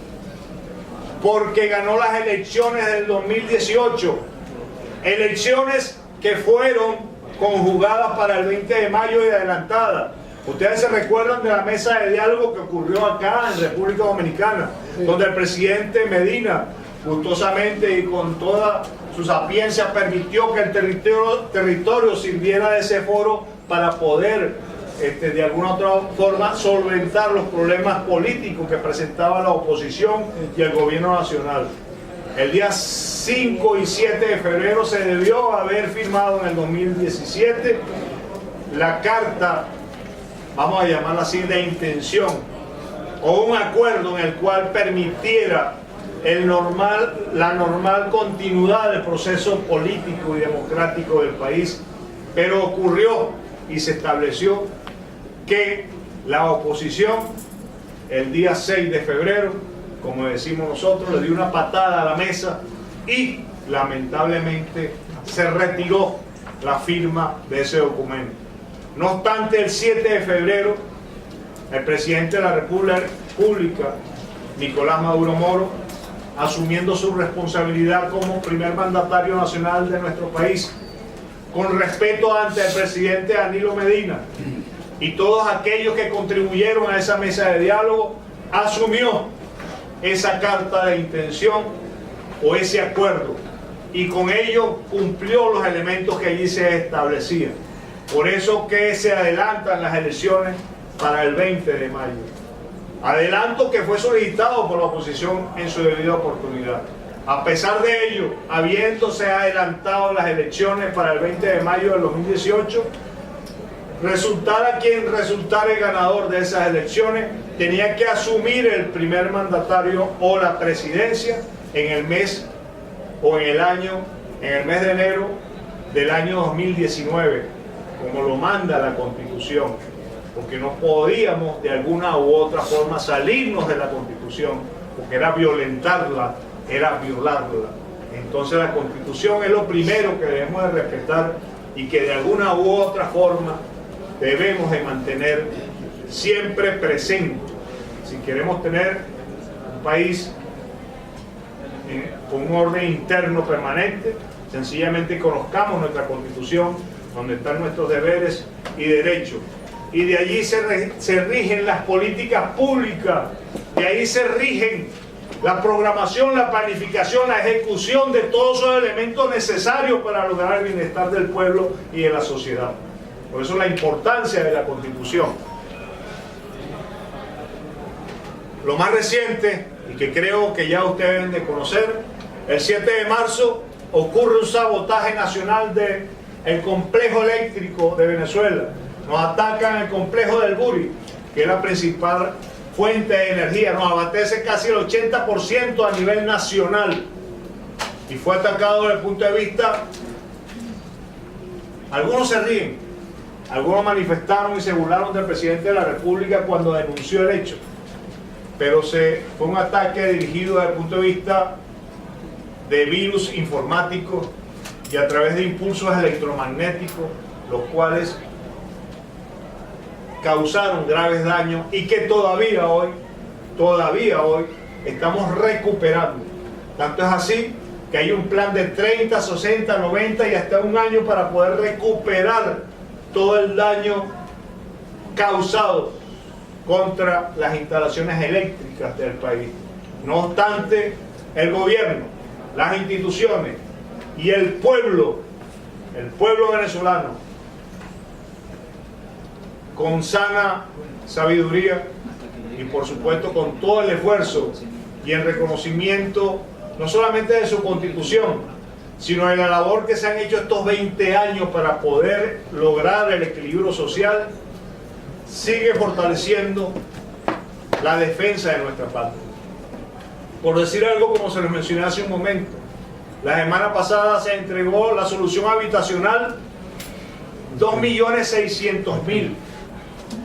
porque ganó las elecciones del 2018, elecciones que fueron conjugadas para el 20 de mayo y adelantadas. Ustedes se recuerdan de la mesa de diálogo que ocurrió acá en República Dominicana, donde el presidente Medina, gustosamente y con toda su sapiencia, permitió que el territorio sirviera de ese foro para poder, de alguna otra forma, solventar los problemas políticos que presentaba la oposición y el gobierno nacional. El día 5 y 7 de febrero se debió haber firmado en el 2017 la carta, vamos a llamarla así, de intención, o un acuerdo en el cual permitiera la normal continuidad del proceso político y democrático del país. Pero ocurrió y se estableció que la oposición el día 6 de febrero, como decimos nosotros, le dio una patada a la mesa y lamentablemente se retiró la firma de ese documento. No obstante, el 7 de febrero, el presidente de la República, Nicolás Maduro Moro, asumiendo su responsabilidad como primer mandatario nacional de nuestro país, con respeto ante el presidente Danilo Medina y todos aquellos que contribuyeron a esa mesa de diálogo, asumió esa carta de intención o ese acuerdo y con ello cumplió los elementos que allí se establecían. Por eso que se adelantan las elecciones para el 20 de mayo. Adelanto que fue solicitado por la oposición en su debida oportunidad. A pesar de ello, habiéndose adelantado las elecciones para el 20 de mayo del 2018, resultara quien resultara el ganador de esas elecciones, tenía que asumir el primer mandatario o la presidencia en el mes de enero del año 2019, como lo manda la Constitución, porque no podíamos de alguna u otra forma salirnos de la Constitución, porque era violentarla, era violarla. Entonces la Constitución es lo primero que debemos de respetar y que de alguna u otra forma debemos de mantener siempre presente. Si queremos tener un país con un orden interno permanente, sencillamente conozcamos nuestra Constitución, donde están nuestros deberes y derechos. Y de allí se rigen las políticas públicas, de ahí se rigen la programación, la planificación, la ejecución de todos esos elementos necesarios para lograr el bienestar del pueblo y de la sociedad. Por eso la importancia de la Constitución. Lo más reciente, y que creo que ya ustedes deben de conocer, el 7 de marzo ocurre un sabotaje nacional del complejo eléctrico de Venezuela. Nos atacan el complejo del Buri, que es la principal fuente de energía. Nos abastece casi el 80% a nivel nacional. Y fue atacado desde el punto de vista... Algunos se ríen, algunos manifestaron y se burlaron del presidente de la República cuando denunció el hecho. Pero fue un ataque dirigido desde el punto de vista de virus informáticos y a través de impulsos electromagnéticos, los cuales causaron graves daños y que todavía hoy estamos recuperando. Tanto es así que hay un plan de 30, 60, 90 y hasta un año para poder recuperar todo el daño causado contra las instalaciones eléctricas del país. No obstante, el gobierno, las instituciones y el pueblo venezolano, con sana sabiduría y por supuesto con todo el esfuerzo y el reconocimiento no solamente de su constitución, sino de la labor que se han hecho estos 20 años para poder lograr el equilibrio social, sigue fortaleciendo la defensa de nuestra patria. Por decir algo, como se les mencioné hace un momento, la semana pasada se entregó la solución habitacional 2.600.000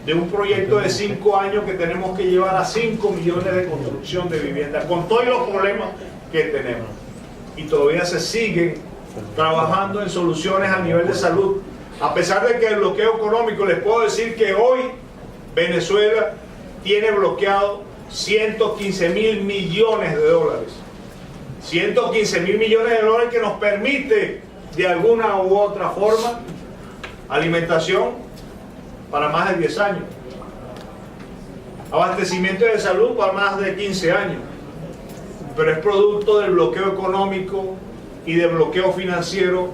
de un proyecto de 5 años que tenemos que llevar a 5 millones de construcción de viviendas, con todos los problemas que tenemos. Y todavía se siguen trabajando en soluciones a nivel de salud. A pesar de que el bloqueo económico, les puedo decir que hoy Venezuela tiene bloqueado 115.000 millones de dólares. 115.000 millones de dólares que nos permite de alguna u otra forma alimentación para más de 10 años, abastecimiento de salud para más de 15 años, pero es producto del bloqueo económico y del bloqueo financiero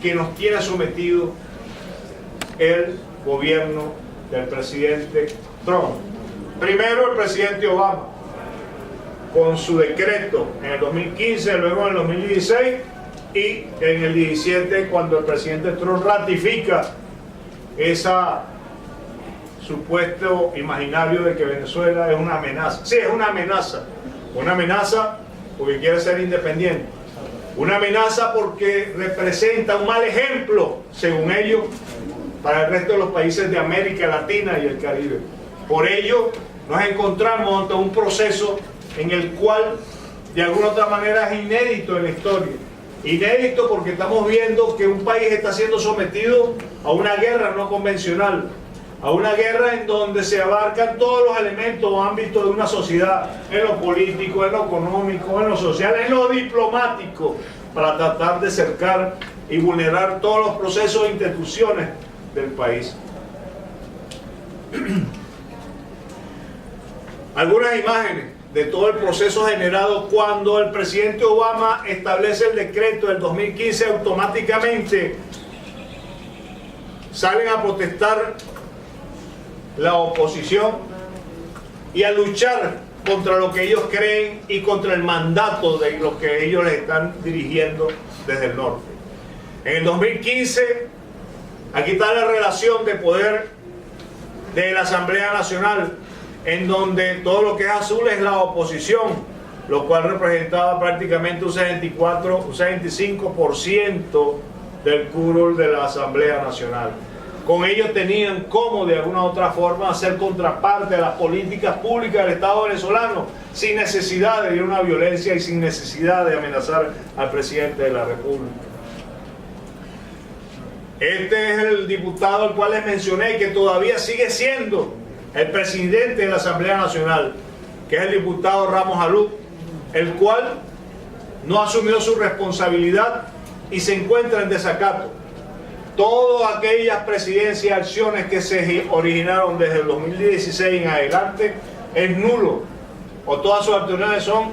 que nos tiene sometido el gobierno del presidente Trump. Primero el presidente Obama, con su decreto en el 2015, luego en el 2016 y en el 17 cuando el presidente Trump ratifica esa supuesto imaginario de que Venezuela es una amenaza. Sí, es una amenaza porque quiere ser independiente, una amenaza porque representa un mal ejemplo, según ellos, para el resto de los países de América Latina y el Caribe. Por ello, nos encontramos ante un proceso en el cual, de alguna otra manera, es inédito en la historia. Inédito porque estamos viendo que un país está siendo sometido a una guerra no convencional, a una guerra en donde se abarcan todos los elementos o ámbitos de una sociedad, en lo político, en lo económico, en lo social, en lo diplomático, para tratar de cercar y vulnerar todos los procesos e instituciones del país. Algunas imágenes de todo el proceso generado cuando el presidente Obama establece el decreto del 2015, automáticamente salen a protestar la oposición y a luchar contra lo que ellos creen y contra el mandato de lo que ellos les están dirigiendo desde el norte. En el 2015, aquí está la relación de poder de la Asamblea Nacional, en donde todo lo que es azul es la oposición, lo cual representaba prácticamente un 75% del curul de la Asamblea Nacional. Con ellos tenían como de alguna u otra forma hacer contraparte a las políticas públicas del Estado venezolano, sin necesidad de ir a una violencia y sin necesidad de amenazar al presidente de la República. Este es el diputado al cual les mencioné, que todavía sigue siendo el presidente de la Asamblea Nacional, que es el diputado Ramos Alud, el cual no asumió su responsabilidad y se encuentra en desacato. Todas aquellas presidencias y acciones que se originaron desde el 2016 en adelante es nulo, o todas sus acciones son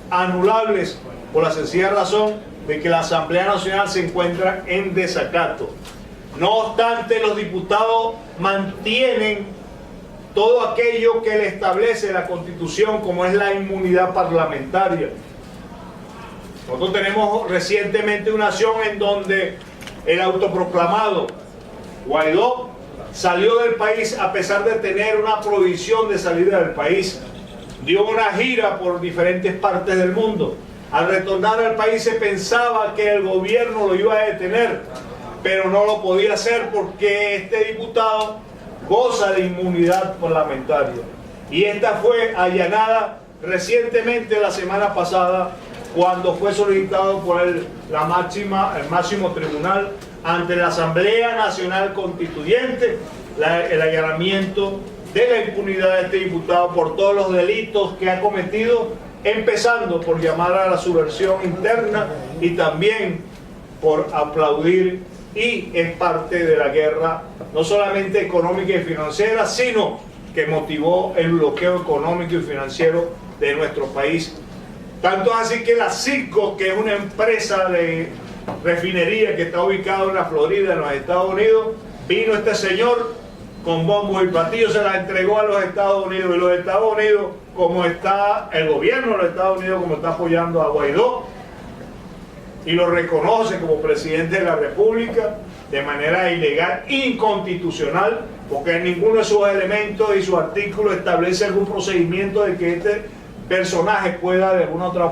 anulables por la sencilla razón de que la Asamblea Nacional se encuentra en desacato. No obstante, los diputados mantienen todo aquello que le establece la Constitución, como es la inmunidad parlamentaria. Nosotros tenemos recientemente una acción en donde el autoproclamado Guaidó salió del país a pesar de tener una prohibición de salida del país. Dio una gira por diferentes partes del mundo. Al retornar al país se pensaba que el gobierno lo iba a detener, pero no lo podía hacer porque este diputado goza de inmunidad parlamentaria. Y esta fue allanada recientemente, la semana pasada, cuando fue solicitado por el máximo tribunal ante la Asamblea Nacional Constituyente el allanamiento de la impunidad de este diputado por todos los delitos que ha cometido, empezando por llamar a la subversión interna y también por aplaudir, y es parte de la guerra no solamente económica y financiera, sino que motivó el bloqueo económico y financiero de nuestro país. Tanto es así que la Citgo, que es una empresa de refinería que está ubicada en la Florida, en los Estados Unidos, vino este señor con bombos y platillos, se la entregó a los Estados Unidos, y los Estados Unidos, como está el gobierno de los Estados Unidos, como está apoyando a Guaidó y lo reconoce como presidente de la República de manera ilegal, inconstitucional, porque en ninguno de sus elementos y sus artículos establece algún procedimiento de que este personaje pueda de alguna otra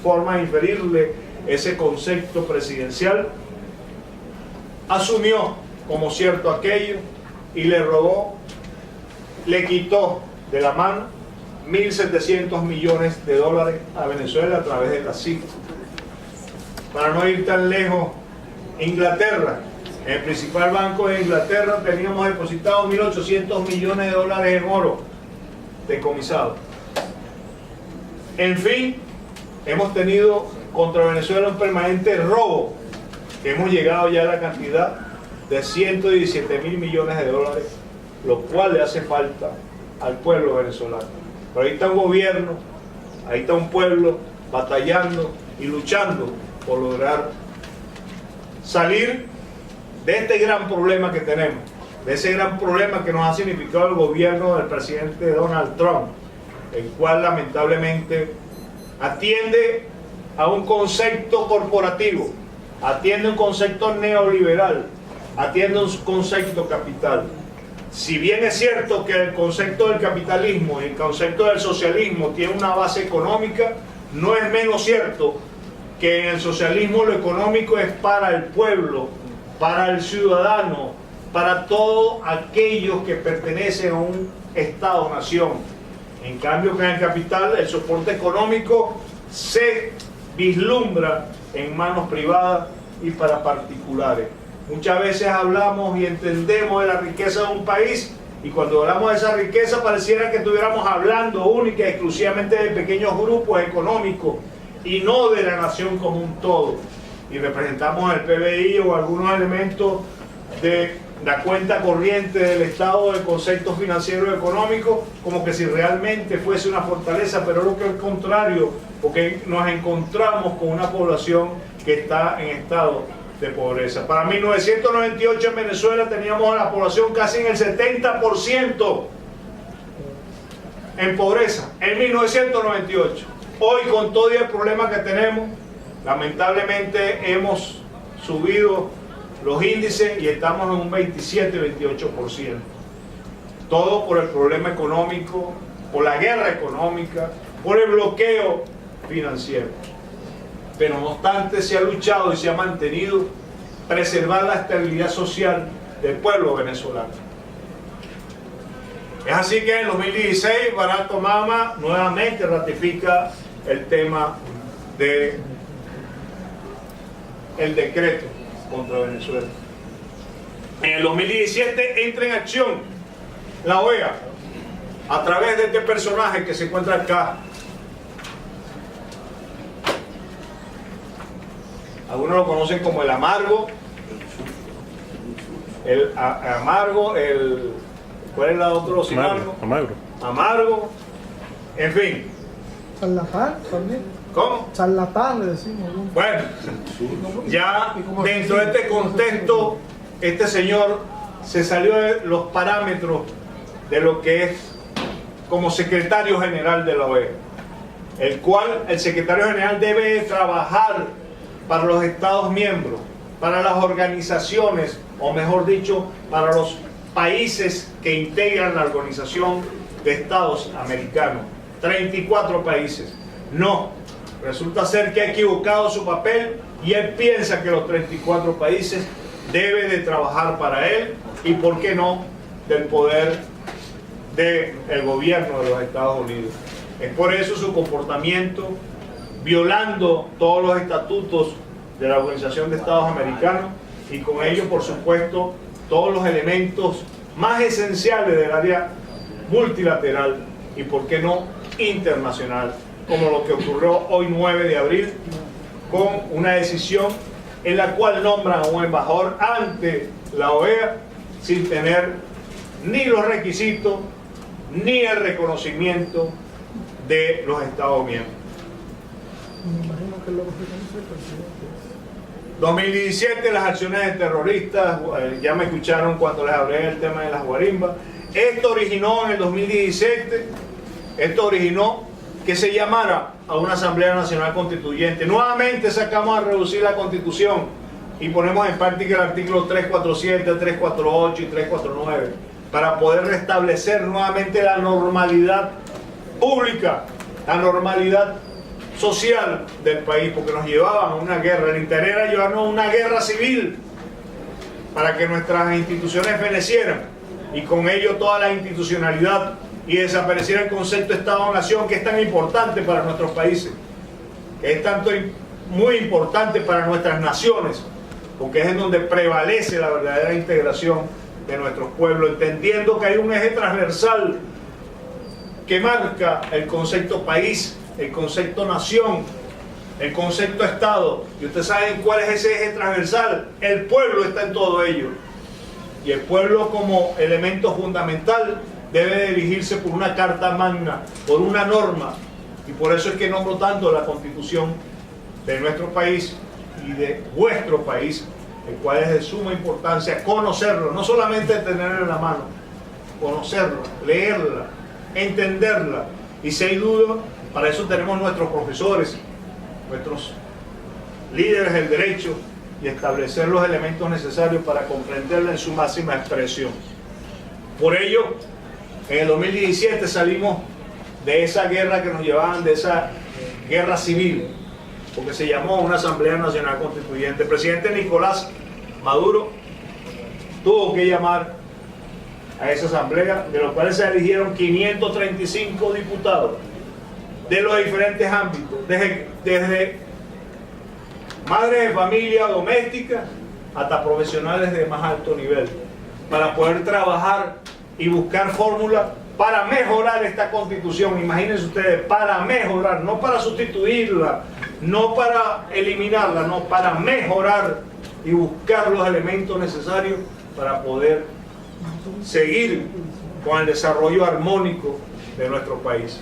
forma inferirle ese concepto presidencial. Asumió como cierto aquello y le robó, le quitó de la mano 1.700 millones de dólares a Venezuela a través de la Citgo. Para no ir tan lejos, Inglaterra, el principal banco de Inglaterra, teníamos depositado 1.800 millones de dólares en oro decomisado. En fin, hemos tenido contra Venezuela un permanente robo, que hemos llegado ya a la cantidad de 117.000 millones de dólares, lo cual le hace falta al pueblo venezolano. Pero ahí está un gobierno, ahí está un pueblo batallando y luchando por lograr salir de este gran problema que tenemos, de ese gran problema que nos ha significado el gobierno del presidente Donald Trump, el cual lamentablemente atiende a un concepto corporativo, atiende un concepto neoliberal, atiende un concepto capital. Si bien es cierto que el concepto del capitalismo y el concepto del socialismo tiene una base económica, no es menos cierto que en el socialismo lo económico es para el pueblo, para el ciudadano, para todos aquellos que pertenecen a un Estado-nación. En cambio, que en el capital el soporte económico se vislumbra en manos privadas y para particulares. Muchas veces hablamos y entendemos de la riqueza de un país, y cuando hablamos de esa riqueza pareciera que estuviéramos hablando única y exclusivamente de pequeños grupos económicos y no de la nación como un todo. Y representamos el PBI o algunos elementos de la cuenta corriente del Estado del concepto financiero económico como que si realmente fuese una fortaleza, pero lo que es contrario, porque nos encontramos con una población que está en estado de pobreza. Para 1998 en Venezuela teníamos a la población casi en el 70% en pobreza, en 1998. Hoy, con todo el problema que tenemos, lamentablemente hemos subido los índices y estamos en un 27-28%. Todo por el problema económico, por la guerra económica, por el bloqueo financiero. Pero no obstante se ha luchado y se ha mantenido preservar la estabilidad social del pueblo venezolano. Es así que en 2016 Barack Obama nuevamente ratifica el tema de el decreto contra Venezuela. En el 2017 entra en acción la OEA a través de este personaje que se encuentra acá. Algunos lo conocen como el amargo, ¿cuál es la otra sinónimo? Amargo, en fin. Charlatán también. ¿Cómo? Charlatán le decimos, ¿no? Bueno, ya dentro de este contexto, este señor se salió de los parámetros de lo que es como secretario general de la OEA, el cual el secretario general debe trabajar para los Estados miembros, para las organizaciones, o mejor dicho, para los países que integran la Organización de Estados Americanos. 34 países. No, resulta ser que ha equivocado su papel y él piensa que los 34 países deben de trabajar para él y, ¿por qué no?, del poder del gobierno de los Estados Unidos. Es por eso su comportamiento, violando todos los estatutos de la Organización de Estados Americanos y con ello, por supuesto, todos los elementos más esenciales del área multilateral y, por qué no, internacional, como lo que ocurrió hoy 9 de abril con una decisión en la cual nombran a un embajador ante la OEA sin tener ni los requisitos ni el reconocimiento de los Estados miembros. Me imagino que lo reconoce el presidente. 2017, las acciones de terroristas, ya me escucharon cuando les hablé del tema de las guarimbas. Esto originó en el 2017, que se llamara a una Asamblea Nacional Constituyente. Nuevamente sacamos a reducir la Constitución y ponemos en práctica el artículo 347, 348 y 349 para poder restablecer nuevamente la normalidad pública, la normalidad social del país, porque nos llevaban a una guerra. El interés era llevarnos a una guerra civil para que nuestras instituciones fenecieran y con ello toda la institucionalidad, y desapareciera el concepto de Estado-Nación, que es tan importante para nuestros países, que es tanto muy importante para nuestras naciones, porque es en donde prevalece la verdadera integración de nuestros pueblos, entendiendo que hay un eje transversal que marca el concepto país, el concepto nación, el concepto Estado. Y ustedes saben cuál es ese eje transversal. El pueblo está en todo ello, y el pueblo, como elemento fundamental, debe dirigirse por una carta magna, por una norma, y por eso es que nombro tanto la Constitución de nuestro país y de vuestro país, el cual es de suma importancia conocerlo, no solamente tenerla en la mano, conocerla, leerla, entenderla, y si hay duda, para eso tenemos nuestros profesores, nuestros líderes del derecho, y establecer los elementos necesarios para comprenderla en su máxima expresión. Por ello, en el 2017 salimos de esa guerra que nos llevaban, de esa guerra civil, porque se llamó una Asamblea Nacional Constituyente. El presidente Nicolás Maduro tuvo que llamar a esa asamblea, de los cuales se eligieron 535 diputados de los diferentes ámbitos, desde madres de familia doméstica hasta profesionales de más alto nivel, para poder trabajar y buscar fórmulas para mejorar esta Constitución. Imagínense ustedes, para mejorar, no para sustituirla, no para eliminarla, no, para mejorar y buscar los elementos necesarios para poder seguir con el desarrollo armónico de nuestro país.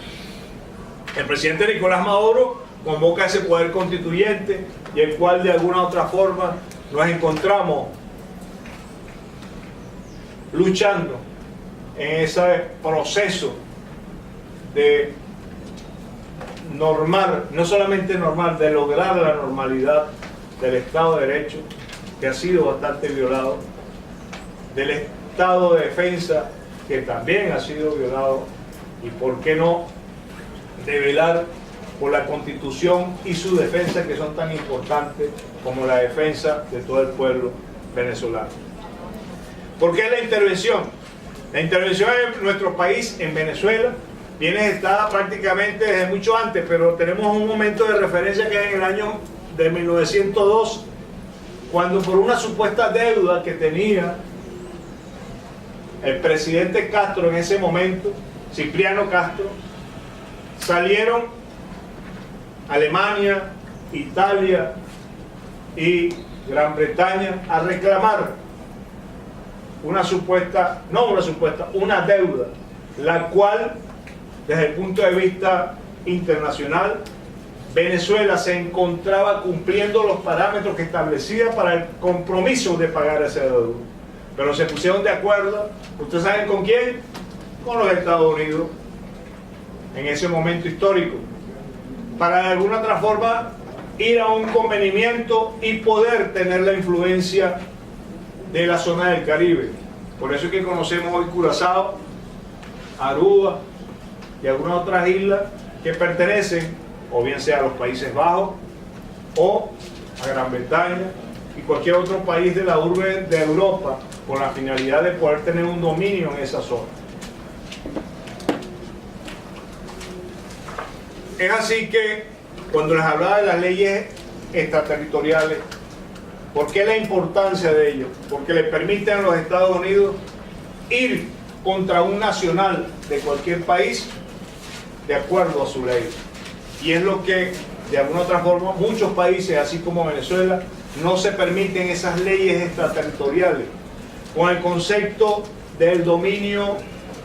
El presidente Nicolás Maduro convoca ese poder constituyente, y el cual de alguna u otra forma nos encontramos luchando en ese proceso de normar, no solamente normar, de lograr la normalidad del Estado de Derecho, que ha sido bastante violado, del Estado de Defensa, que también ha sido violado, y por qué no, de velar por la Constitución y su defensa, que son tan importantes como la defensa de todo el pueblo venezolano. ¿Por qué la intervención? La intervención en nuestro país, en Venezuela, viene gestada prácticamente desde mucho antes, pero tenemos un momento de referencia que es en el año de 1902, cuando por una supuesta deuda que tenía el presidente Castro en ese momento, Cipriano Castro, salieron Alemania, Italia y Gran Bretaña a reclamar una deuda, la cual, desde el punto de vista internacional, Venezuela se encontraba cumpliendo los parámetros que establecía para el compromiso de pagar esa deuda. Pero se pusieron de acuerdo, ¿ustedes saben con quién? Con los Estados Unidos, en ese momento histórico, para de alguna otra forma ir a un convenimiento y poder tener la influencia de la zona del Caribe. Por eso es que conocemos hoy Curazao, Aruba y algunas otras islas que pertenecen o bien sea a los Países Bajos o a Gran Bretaña y cualquier otro país de la urbe de Europa, con la finalidad de poder tener un dominio en esa zona. Es así que cuando les hablaba de las leyes extraterritoriales, ¿por qué la importancia de ello? Porque le permiten a los Estados Unidos ir contra un nacional de cualquier país de acuerdo a su ley. Y es lo que, de alguna otra forma, muchos países, así como Venezuela, no se permiten esas leyes extraterritoriales, con el concepto del dominio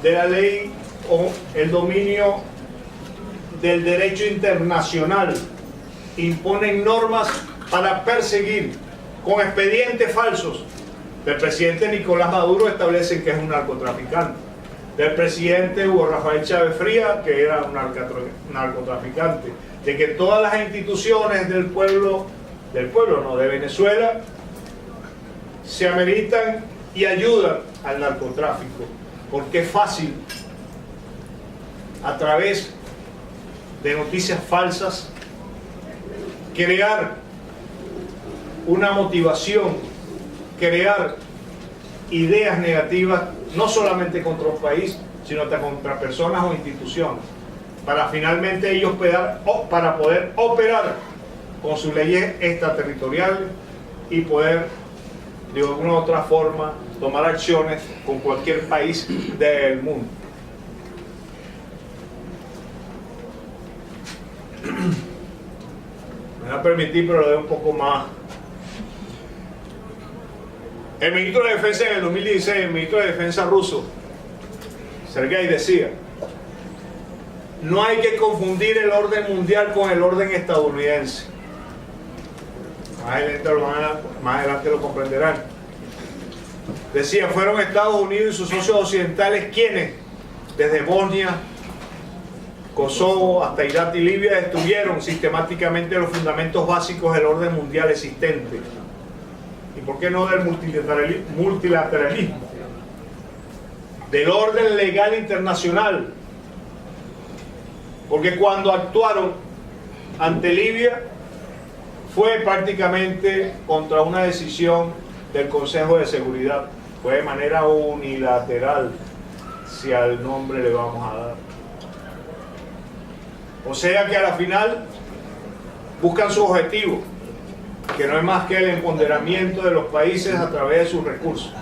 de la ley o el dominio del derecho internacional. Imponen normas para perseguir con expedientes falsos. Del presidente Nicolás Maduro establecen que es un narcotraficante. Del presidente Hugo Rafael Chávez Frías, que era un narcotraficante. De que todas las instituciones del pueblo no, de Venezuela, se ameritan y ayudan al narcotráfico. Porque es fácil, a través de noticias falsas, crear una motivación, crear ideas negativas, no solamente contra un país, sino hasta contra personas o instituciones, para finalmente ellos para poder operar con sus leyes extraterritoriales y poder, de alguna u otra forma, tomar acciones con cualquier país del mundo. Me va a permitir, pero lo doy un poco más. El ministro de Defensa en el 2016, el ministro de Defensa ruso, Sergei, decía: no hay que confundir el orden mundial con el orden estadounidense. Más adelante lo comprenderán. Decía: fueron Estados Unidos y sus socios occidentales quienes, desde Bosnia, Kosovo hasta Irak y Libia, destruyeron sistemáticamente los fundamentos básicos del orden mundial existente. ¿Y por qué no del multilateralismo? Del orden legal internacional. Porque cuando actuaron ante Libia fue prácticamente contra una decisión del Consejo de Seguridad. Fue de manera unilateral, si al nombre le vamos a dar. O sea que a la final buscan su objetivo, que no es más que el empoderamiento de los países a través de sus recursos.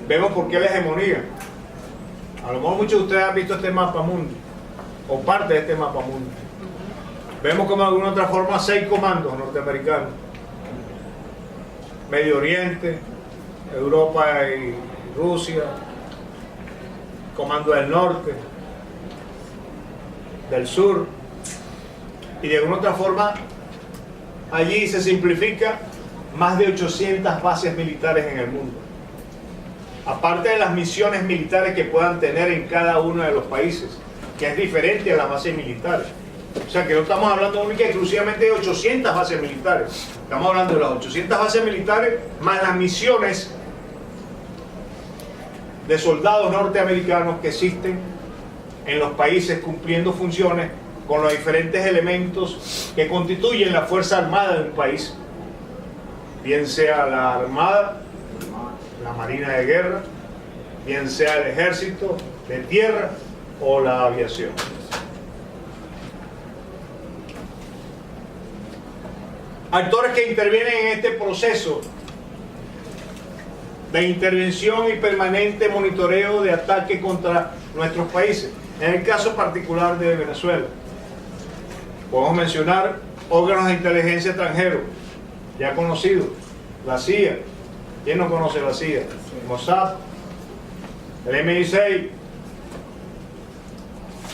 Vemos por qué la hegemonía. A lo mejor muchos de ustedes han visto este mapa mundo, o parte de este mapa mundo. Vemos como de alguna otra forma 6 comandos norteamericanos: Medio Oriente, Europa y Rusia, Comando del Norte, del Sur, y de alguna otra forma allí se simplifica más de 800 bases militares en el mundo, aparte de las misiones militares que puedan tener en cada uno de los países, que es diferente a las bases militares. O sea que no estamos hablando única y exclusivamente de 800 bases militares, estamos hablando de las 800 bases militares más las misiones de soldados norteamericanos que existen en los países cumpliendo funciones con los diferentes elementos que constituyen la Fuerza Armada de un país, bien sea la Armada, la Marina de Guerra, bien sea el Ejército de Tierra o la aviación. Actores que intervienen en este proceso de intervención y permanente monitoreo de ataques contra nuestros países. En el caso particular de Venezuela, podemos mencionar órganos de inteligencia extranjeros, ya conocidos: la CIA. ¿Quién no conoce la CIA? El Mossad, el MI6,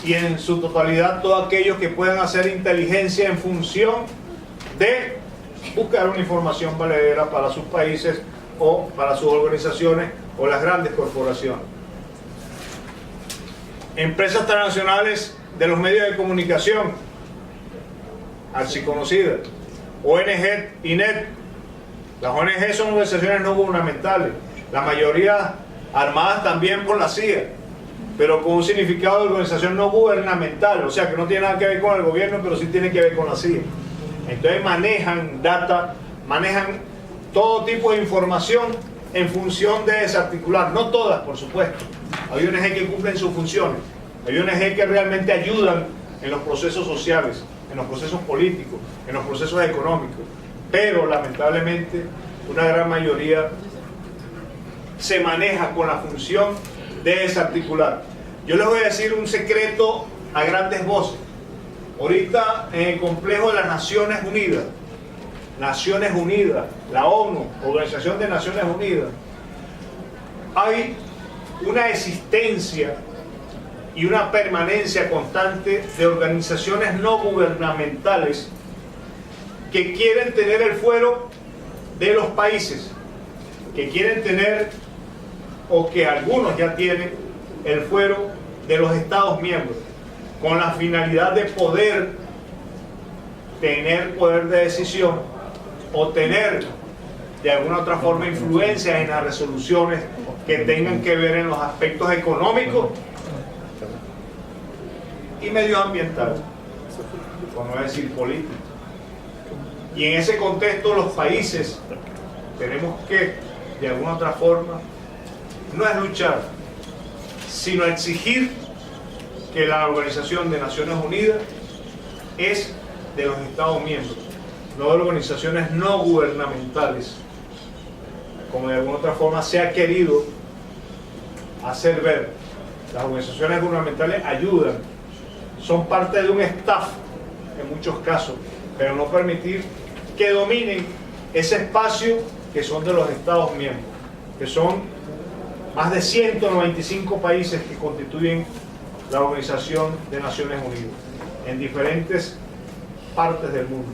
y en su totalidad todos aquellos que puedan hacer inteligencia en función de buscar una información valedera para sus países o para sus organizaciones o las grandes corporaciones. Empresas transnacionales de los medios de comunicación, archiconocidas, ONG y NET. Las ONG son organizaciones no gubernamentales, la mayoría armadas también por la CIA, pero con un significado de organización no gubernamental, o sea que no tiene nada que ver con el gobierno, pero sí tiene que ver con la CIA. Entonces manejan data, manejan todo tipo de información en función de desarticular, no todas por supuesto. Hay ONG que cumplen sus funciones, hay ONG que realmente ayudan en los procesos sociales, en los procesos políticos, en los procesos económicos, pero lamentablemente una gran mayoría se maneja con la función de desarticular. Yo les voy a decir un secreto a grandes voces. Ahorita en el complejo de las Naciones Unidas, la ONU, Organización de Naciones Unidas, hay una existencia y una permanencia constante de organizaciones no gubernamentales que quieren tener el fuero de los países, que quieren tener, o que algunos ya tienen, el fuero de los Estados miembros, con la finalidad de poder tener poder de decisión o tener de alguna otra forma influencia en las resoluciones que tengan que ver en los aspectos económicos y medioambientales, por no decir políticos. Y en ese contexto los países tenemos que, de alguna otra forma, no es luchar, sino exigir que la Organización de Naciones Unidas es de los Estados miembros, no de organizaciones no gubernamentales, como de alguna otra forma se ha querido hacer ver. Las organizaciones gubernamentales ayudan, son parte de un staff en muchos casos, pero no permitir que dominen ese espacio que son de los Estados miembros, que son más de 195 países que constituyen la Organización de Naciones Unidas en diferentes partes del mundo.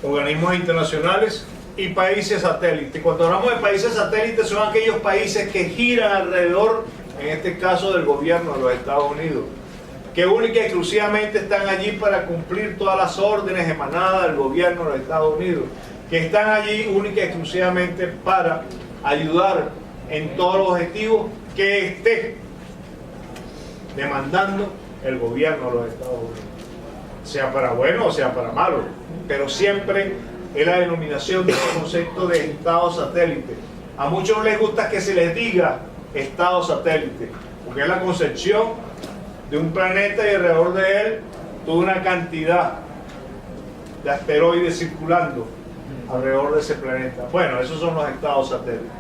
Organismos internacionales y países satélites. Cuando hablamos de países satélites, son aquellos países que giran alrededor, en este caso del gobierno de los Estados Unidos, que única y exclusivamente están allí para cumplir todas las órdenes emanadas del gobierno de los Estados Unidos, que están allí única y exclusivamente para ayudar en todos los objetivos que esté demandando el gobierno de los Estados Unidos, sea para bueno o sea para malo, pero siempre es la denominación del concepto de Estado satélite. A muchos no les gusta que se les diga Estado satélite, porque es la concepción de un planeta y alrededor de él toda una cantidad de asteroides circulando alrededor de ese planeta. Bueno, esos son los estados satélites.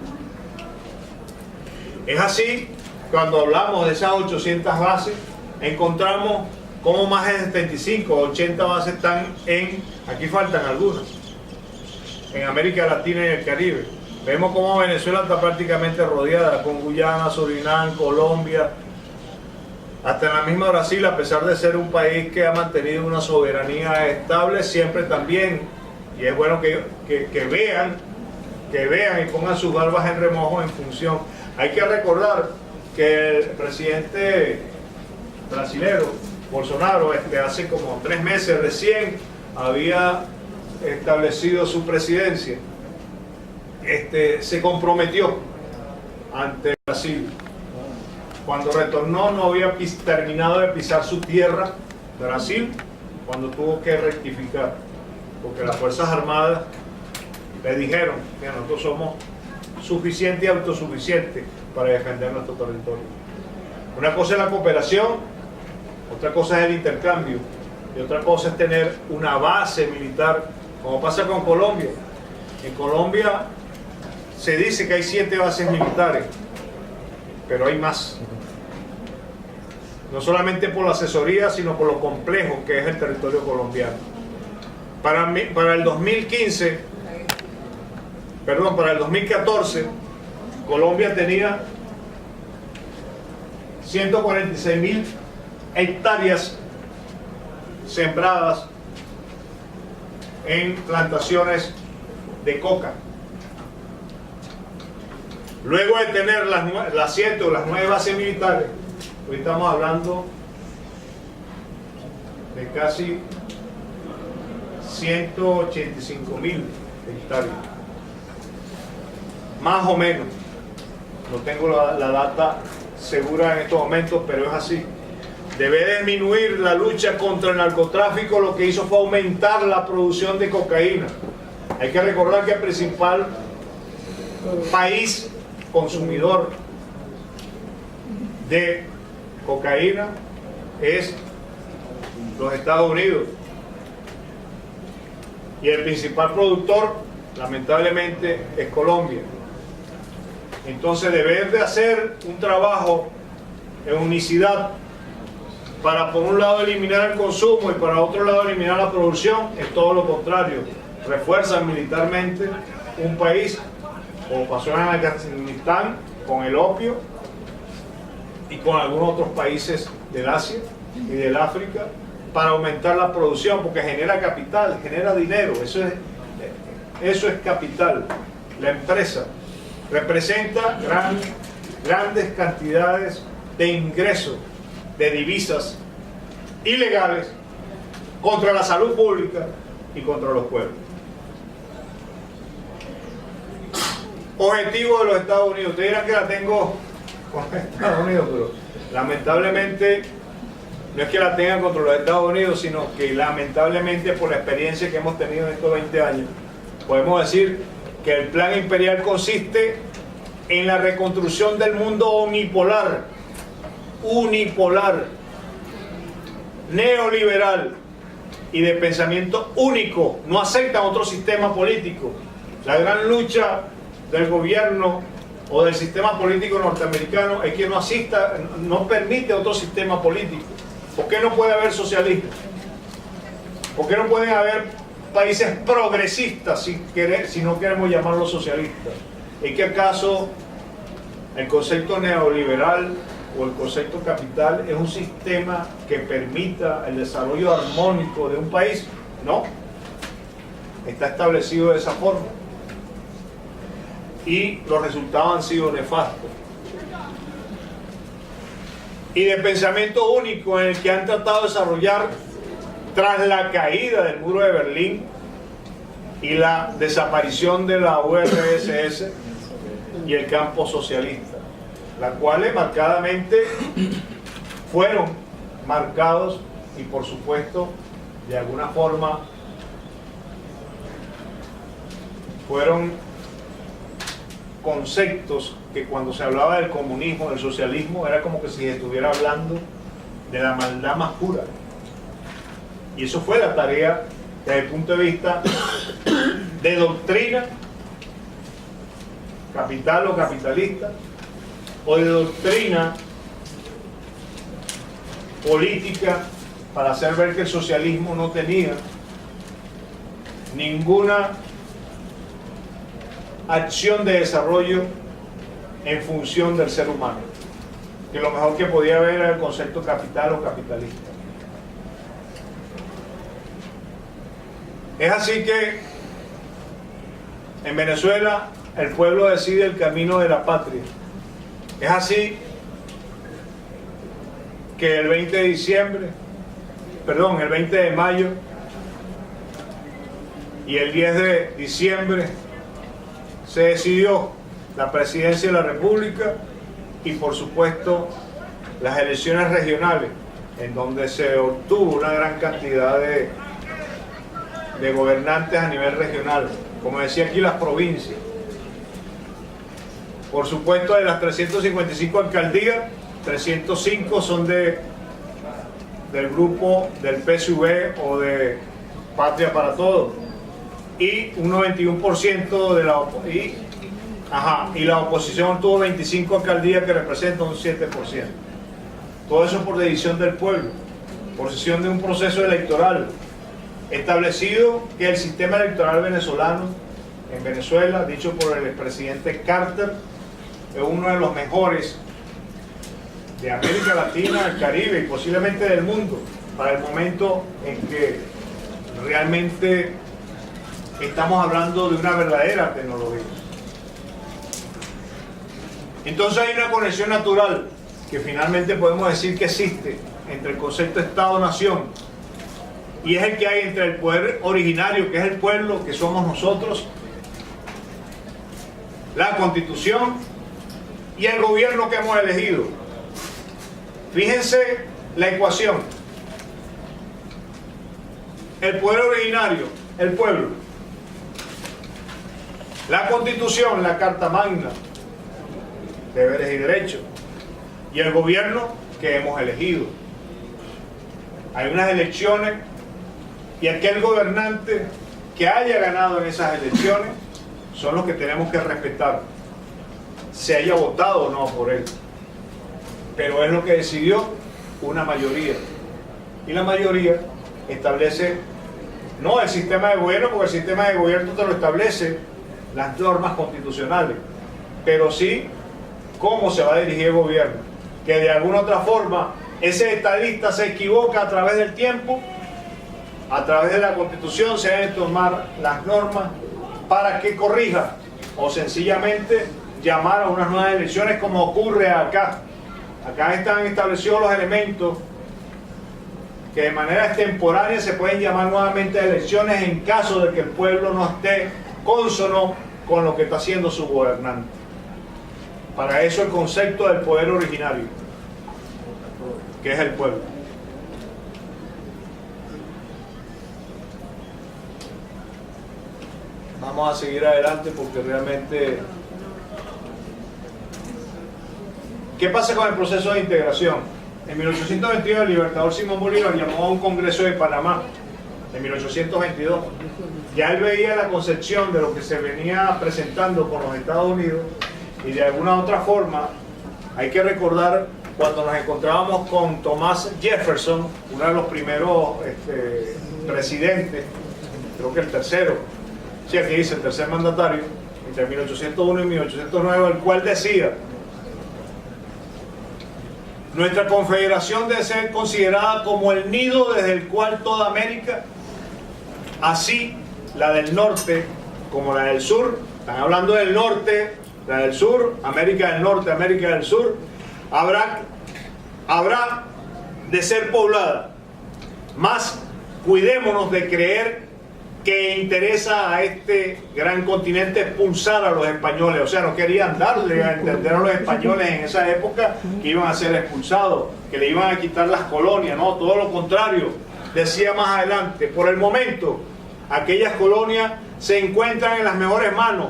Es así, cuando hablamos de esas 800 bases, encontramos como más de 75 o 80 bases están aquí faltan algunas, en América Latina y el Caribe. Vemos como Venezuela está prácticamente rodeada, con Guyana, Surinam, Colombia, hasta en la misma Brasil, a pesar de ser un país que ha mantenido una soberanía estable, siempre también, y es bueno que vean y pongan sus barbas en remojo en función. Hay que recordar que el presidente brasilero, Bolsonaro, hace como 3 meses recién había establecido su presidencia, se comprometió ante Brasil. Cuando retornó no había terminado de pisar su tierra, Brasil, cuando tuvo que rectificar, porque las Fuerzas Armadas le dijeron que nosotros somos suficientes y autosuficientes para defender nuestro territorio. Una cosa es la cooperación, otra cosa es el intercambio, y otra cosa es tener una base militar, como pasa con Colombia. En Colombia se dice que hay 7 bases militares, pero hay más. No solamente por la asesoría, sino por lo complejo que es el territorio colombiano. Para el 2014, Colombia tenía 146.000 hectáreas sembradas en plantaciones de coca. Luego de tener las 7 o las 9 bases militares, hoy estamos hablando de casi 185.000 hectáreas. Más o menos. No tengo la data segura en estos momentos, pero es así. Debe disminuir la lucha contra el narcotráfico, lo que hizo fue aumentar la producción de cocaína. Hay que recordar que el principal país consumidor de cocaína es los Estados Unidos. Y el principal productor, lamentablemente, es Colombia. Entonces, deber de hacer un trabajo en unicidad para, por un lado, eliminar el consumo y para otro lado, eliminar la producción, es todo lo contrario. Refuerzan militarmente un país, como pasó en Afganistán, con el opio y con algunos otros países del Asia y del África, para aumentar la producción, porque genera capital, genera dinero. Eso es capital. La empresa representa grandes cantidades de ingresos de divisas ilegales contra la salud pública y contra los pueblos. Objetivo de los Estados Unidos. Ustedes dirán que la tengo con Estados Unidos, pero lamentablemente no es que la tengan contra los Estados Unidos, sino que lamentablemente, por la experiencia que hemos tenido en estos 20 años, podemos decir que el plan imperial consiste en la reconstrucción del mundo unipolar, neoliberal y de pensamiento único. No aceptan otro sistema político. La gran lucha del gobierno o del sistema político norteamericano es que no permite otro sistema político. ¿Por qué no puede haber socialismo? ¿Por qué no pueden haber países progresistas si no queremos llamarlos socialistas? ¿Es que acaso el concepto neoliberal o el concepto capital es un sistema que permita el desarrollo armónico de un país? No. Está establecido de esa forma. Y los resultados han sido nefastos. Y de pensamiento único en el que han tratado de desarrollar tras la caída del muro de Berlín y la desaparición de la URSS y el campo socialista, las cuales marcadamente fueron marcados y, por supuesto, de alguna forma fueron conceptos que, cuando se hablaba del comunismo, del socialismo, era como que si estuviera hablando de la maldad más pura. Y eso fue la tarea desde el punto de vista de doctrina capital o capitalista, o de doctrina política, para hacer ver que el socialismo no tenía ninguna acción de desarrollo en función del ser humano, que lo mejor que podía haber era el concepto capital o capitalista. Es así que en Venezuela el pueblo decide el camino de la patria. Es así que el 20 de mayo y el 10 de diciembre se decidió la presidencia de la República y, por supuesto, las elecciones regionales, en donde se obtuvo una gran cantidad de gobernantes a nivel regional, como decía aquí, las provincias. Por supuesto, de las 355 alcaldías, 305 son del grupo del PSV o de Patria para Todos, y un 91% de y la oposición tuvo 25 alcaldías que representan un 7%. Todo eso por decisión del pueblo, por decisión de un proceso electoral establecido, que el sistema electoral venezolano en Venezuela, dicho por el expresidente Carter, es uno de los mejores de América Latina, el Caribe y posiblemente del mundo, para el momento en que realmente estamos hablando de una verdadera tecnología. Entonces hay una conexión natural que finalmente podemos decir que existe entre el concepto Estado-Nación, y es el que hay entre el poder originario, que es el pueblo, que somos nosotros, la Constitución y el gobierno que hemos elegido. Fíjense la ecuación: el poder originario, el pueblo; la Constitución, la Carta Magna, deberes y derechos; y el gobierno que hemos elegido. hay unas elecciones y aquel gobernante que haya ganado en esas elecciones son los que tenemos que respetar, se haya votado o no por él. Pero es lo que decidió una mayoría. Y la mayoría establece no el sistema de gobierno, porque el sistema de gobierno te lo establece las normas constitucionales, pero sí cómo se va a dirigir el gobierno. Que de alguna otra forma ese estadista se equivoca a través del tiempo, a través de la Constitución se deben tomar las normas para que corrija, o sencillamente llamar a unas nuevas elecciones como ocurre acá. Acá están establecidos los elementos que de manera extemporánea se pueden llamar nuevamente elecciones en caso de que el pueblo no esté cónsono con lo que está haciendo su gobernante. Para eso el concepto del poder originario, que es el pueblo. Vamos a seguir adelante porque realmente... ¿Qué pasa con el proceso de integración? En 1822 el libertador Simón Bolívar llamó a un congreso de Panamá, en 1822. Ya él veía la concepción de lo que se venía presentando con los Estados Unidos y de alguna otra forma hay que recordar cuando nos encontrábamos con Thomas Jefferson, uno de los primeros presidentes, creo que el tercero, sí, aquí dice el tercer mandatario, entre 1801 y 1809, el cual decía: nuestra confederación debe ser considerada como el nido desde el cual toda América, así la del norte como la del sur, están hablando del norte, la del sur, América del Norte, América del Sur, habrá de ser poblada. Más cuidémonos de creer que interesa a este gran continente expulsar a los españoles. O sea, no querían darle a entender a los españoles en esa época que iban a ser expulsados, que le iban a quitar las colonias. No, todo lo contrario. Decía más adelante: por el momento aquellas colonias se encuentran en las mejores manos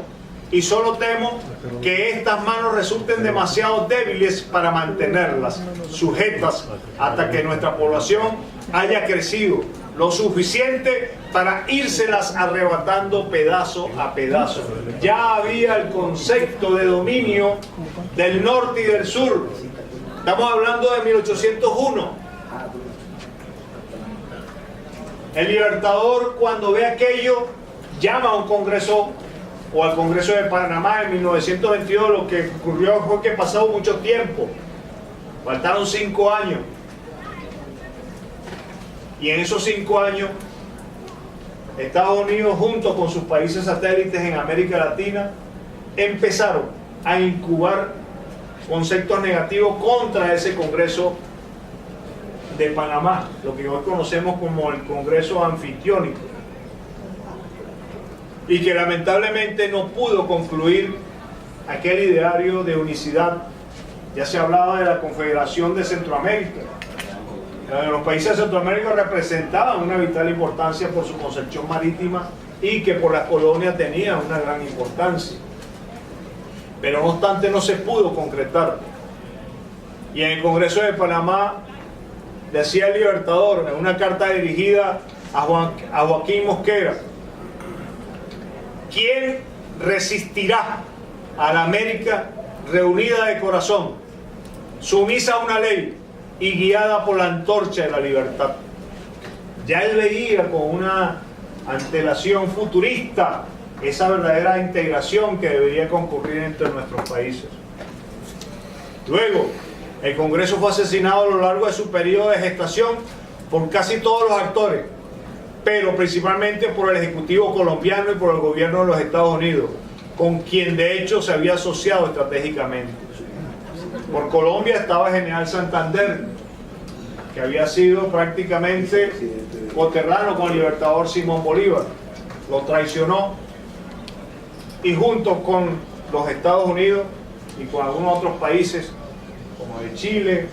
y solo temo que estas manos resulten demasiado débiles para mantenerlas sujetas hasta que nuestra población haya crecido lo suficiente para írselas arrebatando pedazo a pedazo. Ya había el concepto de dominio del norte y del sur. Estamos hablando de 1801. El libertador, cuando ve aquello, llama a un congreso, o al Congreso de Panamá en 1922. Lo que ocurrió fue que pasó mucho tiempo, faltaron 5 años. Y en esos 5 años, Estados Unidos, junto con sus países satélites en América Latina, empezaron a incubar conceptos negativos contra ese Congreso de Panamá, lo que hoy conocemos como el Congreso Anfitriónico, y que lamentablemente no pudo concluir aquel ideario de unicidad. Ya se hablaba de la Confederación de Centroamérica. Los países de Centroamérica representaban una vital importancia por su concepción marítima y que por las colonias tenían una gran importancia, pero no obstante no se pudo concretar. Y en el Congreso de Panamá decía el libertador en una carta dirigida a Joaquín Mosquera: ¿quién resistirá a la América reunida de corazón, sumisa a una ley y guiada por la antorcha de la libertad? Ya él veía con una antelación futurista esa verdadera integración que debería concurrir entre nuestros países. Luego, el Congreso fue asesinado a lo largo de su periodo de gestación por casi todos los actores, pero principalmente por el Ejecutivo colombiano y por el gobierno de los Estados Unidos, con quien de hecho se había asociado estratégicamente. Por Colombia estaba el general Santander, que había sido prácticamente coterráneo con el libertador Simón Bolívar, lo traicionó, y junto con los Estados Unidos y con algunos otros países como de Chile,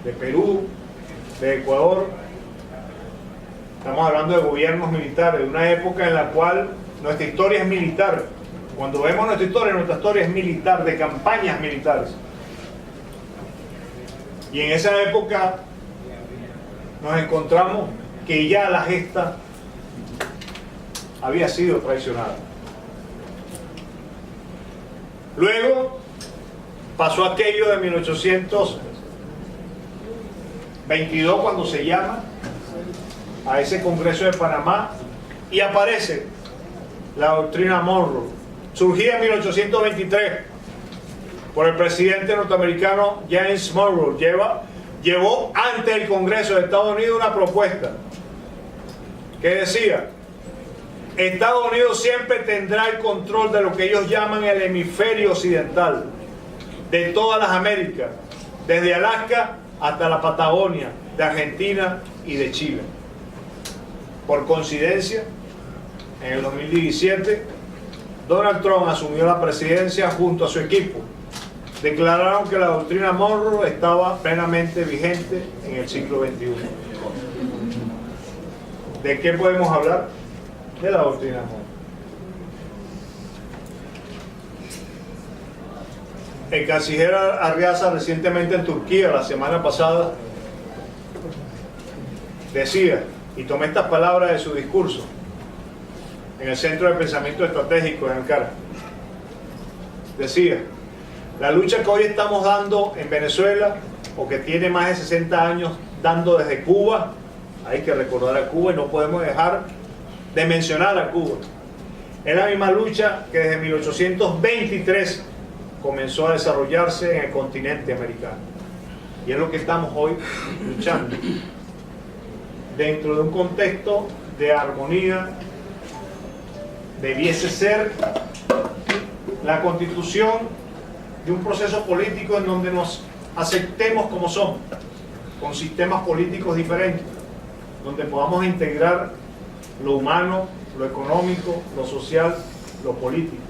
de Perú, de Ecuador, estamos hablando de gobiernos militares, de una época en la cual nuestra historia es militar. Cuando vemos nuestra historia es militar, de campañas militares. Y en esa época nos encontramos que ya la gesta había sido traicionada. Luego pasó aquello de 1822, cuando se llama a ese Congreso de Panamá y aparece la doctrina Monroe, surgida en 1823 por el presidente norteamericano James Monroe. Llevó ante el Congreso de Estados Unidos una propuesta que decía: Estados Unidos siempre tendrá el control de lo que ellos llaman el hemisferio occidental, de todas las Américas, desde Alaska hasta la Patagonia, de Argentina y de Chile. Por coincidencia, en el 2017, Donald Trump asumió la presidencia junto a su equipo. Declararon que la doctrina Monroe estaba plenamente vigente en el siglo XXI. ¿De qué podemos hablar? De la doctrina Monroe. El canciller Arriaza, recientemente en Turquía, la semana pasada, decía, y tomé estas palabras de su discurso en el Centro de Pensamiento Estratégico de Ankara, decía: la lucha que hoy estamos dando en Venezuela, o que tiene más de 60 años dando desde Cuba, hay que recordar a Cuba y no podemos dejar de mencionar a Cuba, es la misma lucha que desde 1823 comenzó a desarrollarse en el continente americano. Y es lo que estamos hoy luchando, dentro de un contexto de armonía. Debiese ser la constitución de un proceso político en donde nos aceptemos como somos, con sistemas políticos diferentes, donde podamos integrar lo humano, lo económico, lo social, lo político,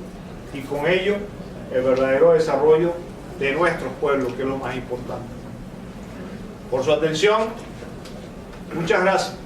y con ello el verdadero desarrollo de nuestros pueblos, que es lo más importante. Por su atención, muchas gracias.